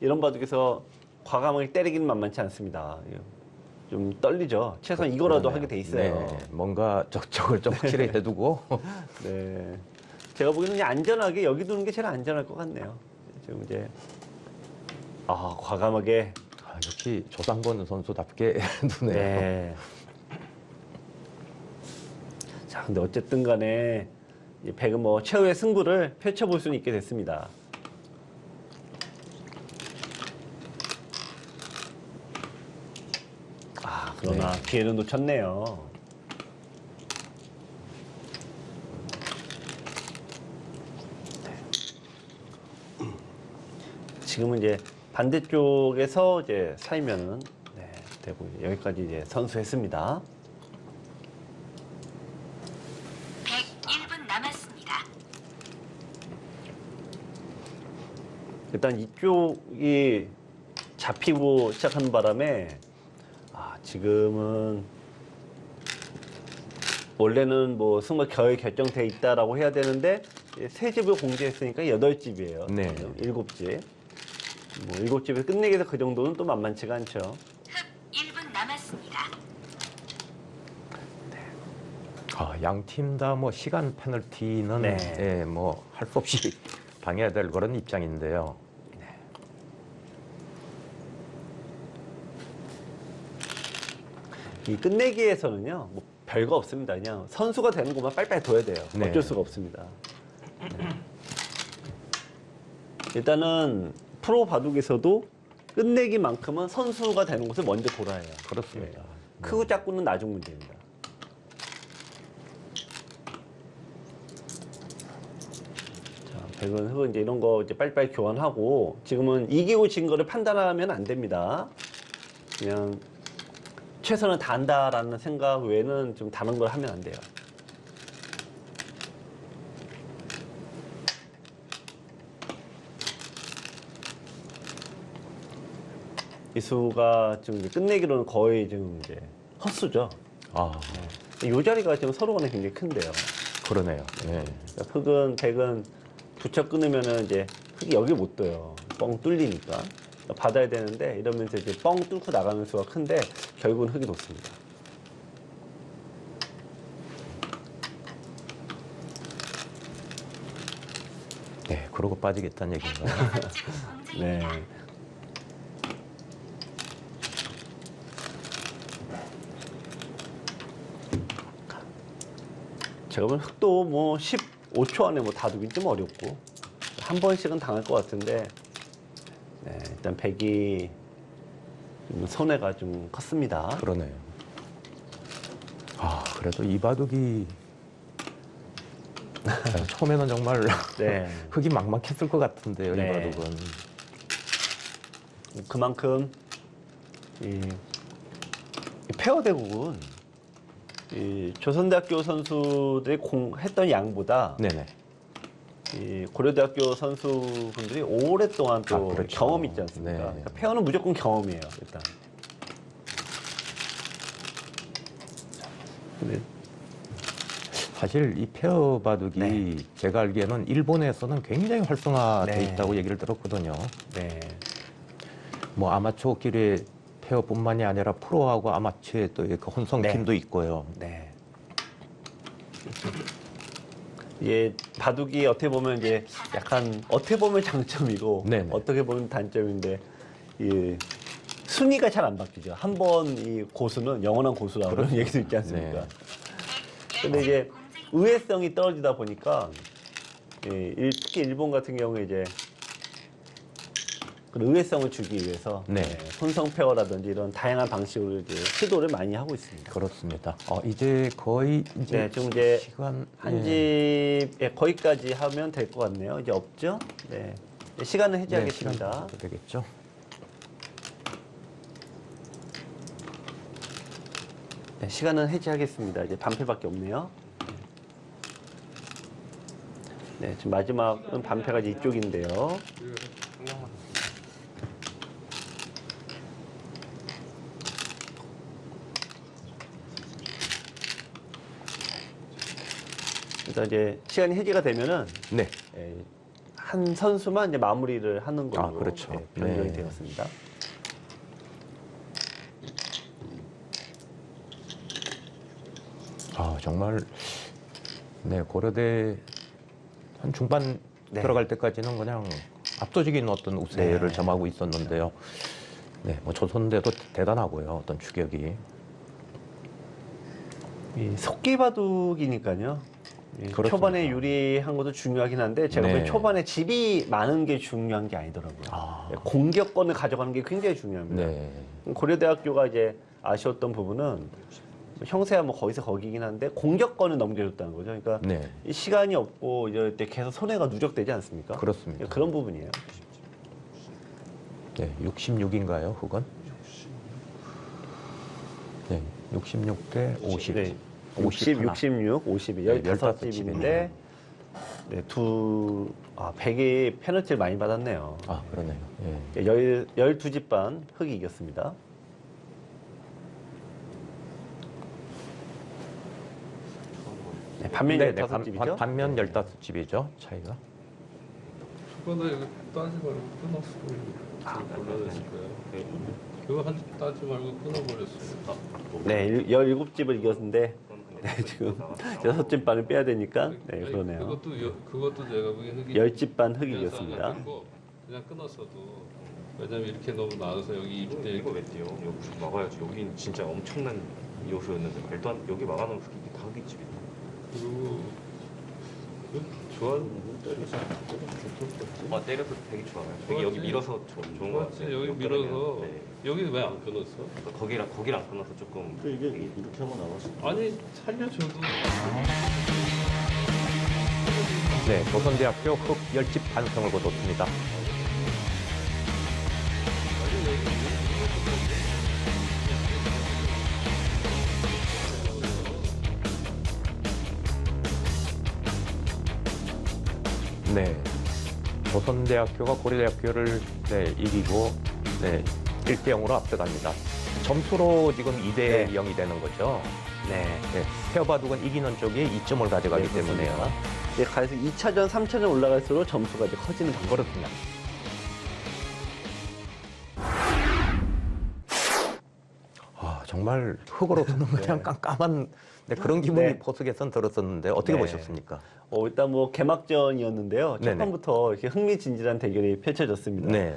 이런 바둑에서 과감하게 때리기는 만만치 않습니다. 좀 떨리죠. 최소한 이거라도 그러네요. 하게 돼 있어요. 네, 뭔가 저걸 좀 확실히 해두고 네. 제가 보기에는 그냥 안전하게 여기 두는 게 제일 안전할 것 같네요. 지금 이제 과감하게. 역시 조상권 선수답게 두네요. 네. 자, 근데 어쨌든 간에 이 백은 뭐 최후의 승부를 펼쳐볼 수는 있게 됐습니다. 그러나 기회는 놓쳤네요. 지금은 이제 반대쪽에서 이제 살면은 되고 여기까지 이제 선수했습니다. 101분 남았습니다. 일단 이쪽이 잡히고 시작하는 바람에 지금은 원래는 뭐 승부 거의 결정돼 있다라고 해야 되는데 세 집을 공개했으니까 8집이에요. 네. 7집. 뭐 7집을 끝내기 위해서 그 정도는 또 만만치가 않죠. 흑 1분 남았습니다. 양 팀 다 뭐 시간 페널티는 뭐 할 수 없이 당해야 될 그런 입장인데요. 이 끝내기에서는요, 뭐 별거 없습니다. 그냥 선수가 되는 것만 빨리빨리 둬야 돼요. 네. 어쩔 수가 없습니다. 일단은 프로 바둑에서도 끝내기만큼은 선수가 되는 것을 먼저 돌아야 해요. 그렇습니다. 크고 작고는 나중 문제입니다. 자, 백은 흙은 이제 이런 거 이제 빨리빨리 교환하고 지금은 이기고 진 거를 판단하면 안 됩니다. 그냥 최선을 다한다라는 생각 외에는 좀 다른 걸 하면 안 돼요. 이 수가 지금 이제 끝내기로는 거의 지금 이제 헛수죠. 이 자리가 지금 서로 간에 굉장히 큰데요. 그러네요. 네. 그러니까 흙은 백은 붙여 끊으면은 이제 흙이 여기 못 둬요. 뻥 뚫리니까. 그러니까 받아야 되는데 이러면서 이제 뻥 뚫고 나가는 수가 큰데 결국은 흙이 놓습니다. 네, 그러고 빠지겠다는 얘기인가요? 네. 제가 보면 흑도 뭐 15초 안에 뭐 다두긴 좀 어렵고 한 번씩은 당할 것 같은데 네, 일단 백이 좀 손해가 좀 컸습니다. 그러네요. 아, 그래도 이 바둑이 처음에는 정말 네. 흙이 막막했을 것 같은데요, 네. 이 바둑은. 그만큼 이 페어 대국은 이 조선대학교 선수들이 했던 양보다 네네. 이 고려대학교 선수분들이 오랫동안 또 그렇죠. 경험이 있지 않습니까? 네. 그러니까 페어는 무조건 경험이에요, 일단. 근데 사실 이 페어 바둑이 네. 제가 알기에는 일본에서는 굉장히 활성화돼 네. 있다고 얘기를 들었거든요. 네. 뭐 아마추어끼리 페어뿐만이 아니라 프로하고 아마추어의 또 그 혼성 네. 팀도 있고요. 네. 이게 바둑이 어떻게 보면 이제 약간 어떻게 보면 장점이고 네네. 어떻게 보면 단점인데 이 순위가 잘 안 바뀌죠. 한 번 이 고수는 영원한 고수라고 그런 얘기도 있지 않습니까? 네. 근데 이제 의외성이 떨어지다 보니까 특히 일본 같은 경우에 이제 그 의외성을 주기 위해서 네. 혼성 페어라든지 이런 다양한 방식으로 이제 시도를 많이 하고 있습니다. 그렇습니다. 이제 거의 이제 네, 지금 이제 시간 한 집에 거기까지 하면 될 것 같네요. 이제 없죠? 네. 시간은 해제하겠습니다. 시간 되겠죠. 네, 시간은 해제하겠습니다. 이제 반패밖에 없네요. 네, 지금 마지막은 반패가 이제 이쪽인데요. 그래서 이제 시간이 해제가 되면은 네. 한 선수만 이제 마무리를 하는 걸로 그렇죠. 변경이 네. 되었습니다. 정말 네, 고려대 한 중반 네. 들어갈 때까지는 그냥 압도적인 어떤 우세를 네. 점하고 있었는데요. 네, 뭐 조선대도 대단하고요. 어떤 추격이. 이 속기 바둑이니까요. 그렇습니다. 초반에 유리한 것도 중요하긴 한데 제가 네. 보기엔 초반에 집이 많은 게 중요한 게 아니더라고요. 공격권을 가져가는 게 굉장히 중요합니다. 네. 고려대학교가 이제 아쉬웠던 부분은 형세야 뭐 거기서 거기긴 한데 공격권을 넘겨줬다는 거죠. 그러니까 네. 이 시간이 없고 이럴 때 계속 손해가 누적되지 않습니까? 그렇습니다. 그런 부분이에요. 네, 66인가요, 흑은? 네, 66대 50. 네. 50 60, 66, 52, 네, 15집인데 네, 백이 페널티를 많이 받았네요. 그러네요. 예. 12집 반 흑이 이겼습니다. 네, 반면 15집이죠. 반면 15집이죠, 차이가. 초반에 여기 따지 말고 끊었어. 골라냈을 거예요. 그거 한 따지 말고 끊어버렸어요. 네, 17집을 이겼는데 네, 지금 6집 반을 빼야 되니까 네, 아니, 그러네요. 그것도 내가 보기엔 흑이 10집 반 흑이 이겼습니다. 그냥 끊었어도 왜냐면 이렇게 너무 나와서 여기 입대 이거 왜 뛰어? 여기 막아야지. 여기는 진짜 엄청난 요소였는데 말도 안 여기 막아놓은 흑이 다 흑이집이다. 그리고 좋아하는 때려도 되게 좋아요. 되게 여기 밀어서 좋은 것 같아요. 여기 밀어서 여기 왜 안 끊었어? 거기랑 끊어서 조금 이게 이렇게 하고 나왔어. 아니 살려줘도 네, 조선대학교 흑 10집 반승을 거뒀습니다. 네, 조선대학교가 고려대학교를 이기고 1대 0으로 앞서갑니다. 점수로 지금 2대 0이 되는 거죠. 네. 네, 페어바둑은 이기는 쪽에 2점을 가져가기 네, 때문에요. 네, 가서 2차전, 3차전 올라갈수록 점수가 이제 커지는 방법입니다. 정말 흙으로 두는 그냥 깜깜한 그런 기분이 네. 포스에선 들었었는데 어떻게 네. 보셨습니까? 일단 뭐 개막전이었는데요. 첫 네네. 판부터 이렇게 흥미진진한 대결이 펼쳐졌습니다. 네,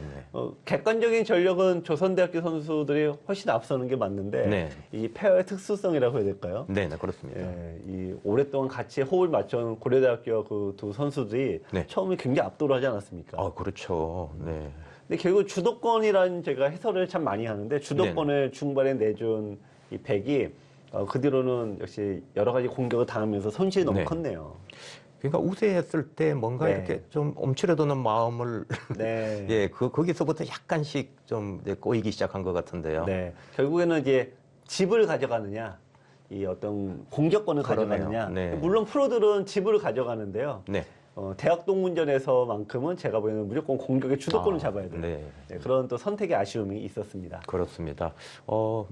객관적인 전력은 조선대학교 선수들이 훨씬 앞서는 게 맞는데 네. 이 페어의 특수성이라고 해야 될까요? 네, 그렇습니다. 예, 이 오랫동안 같이 호흡을 맞춰온 고려대학교 그 두 선수들이 네. 처음에 굉장히 압도를 하지 않았습니까? 그렇죠. 네. 근데 결국 주도권이라는 제가 해설을 참 많이 하는데 주도권을 중반에 내준 이 백이 그 뒤로는 역시 여러 가지 공격을 당하면서 손실이 너무 네. 컸네요. 그러니까 우세했을 때 뭔가 네. 이렇게 좀 움츠려드는 마음을 네. 예, 거기서부터 약간씩 좀 이제 꼬이기 시작한 것 같은데요. 네. 결국에는 이제 집을 가져가느냐, 이 어떤 공격권을 그러네요. 가져가느냐. 네. 물론 프로들은 집을 가져가는데요. 네. 대학 동문전에서만큼은 제가 보기에는 무조건 공격의 주도권을 잡아야 돼요. 네. 네, 그런 또 선택의 아쉬움이 있었습니다. 그렇습니다. 뭐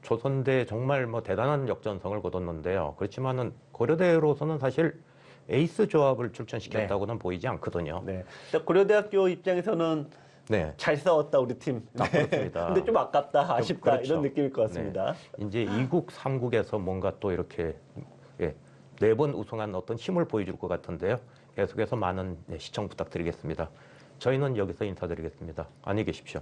조선대 정말 뭐 대단한 역전성을 거뒀는데요. 그렇지만은 고려대로서는 사실 에이스 조합을 출전시켰다고는 보이지 않거든요. 네. 근데 고려대학교 입장에서는 네. 잘 싸웠다 우리 팀. 그렇습니다. 근데 좀 아깝다, 아쉽다 그렇죠. 이런 느낌일 것 같습니다. 네. 이제 2국, 3국에서 뭔가 또 이렇게 4번 우승한 어떤 힘을 보여줄 것 같은데요. 계속해서 많은 시청 부탁드리겠습니다. 저희는 여기서 인사드리겠습니다. 안녕히 계십시오.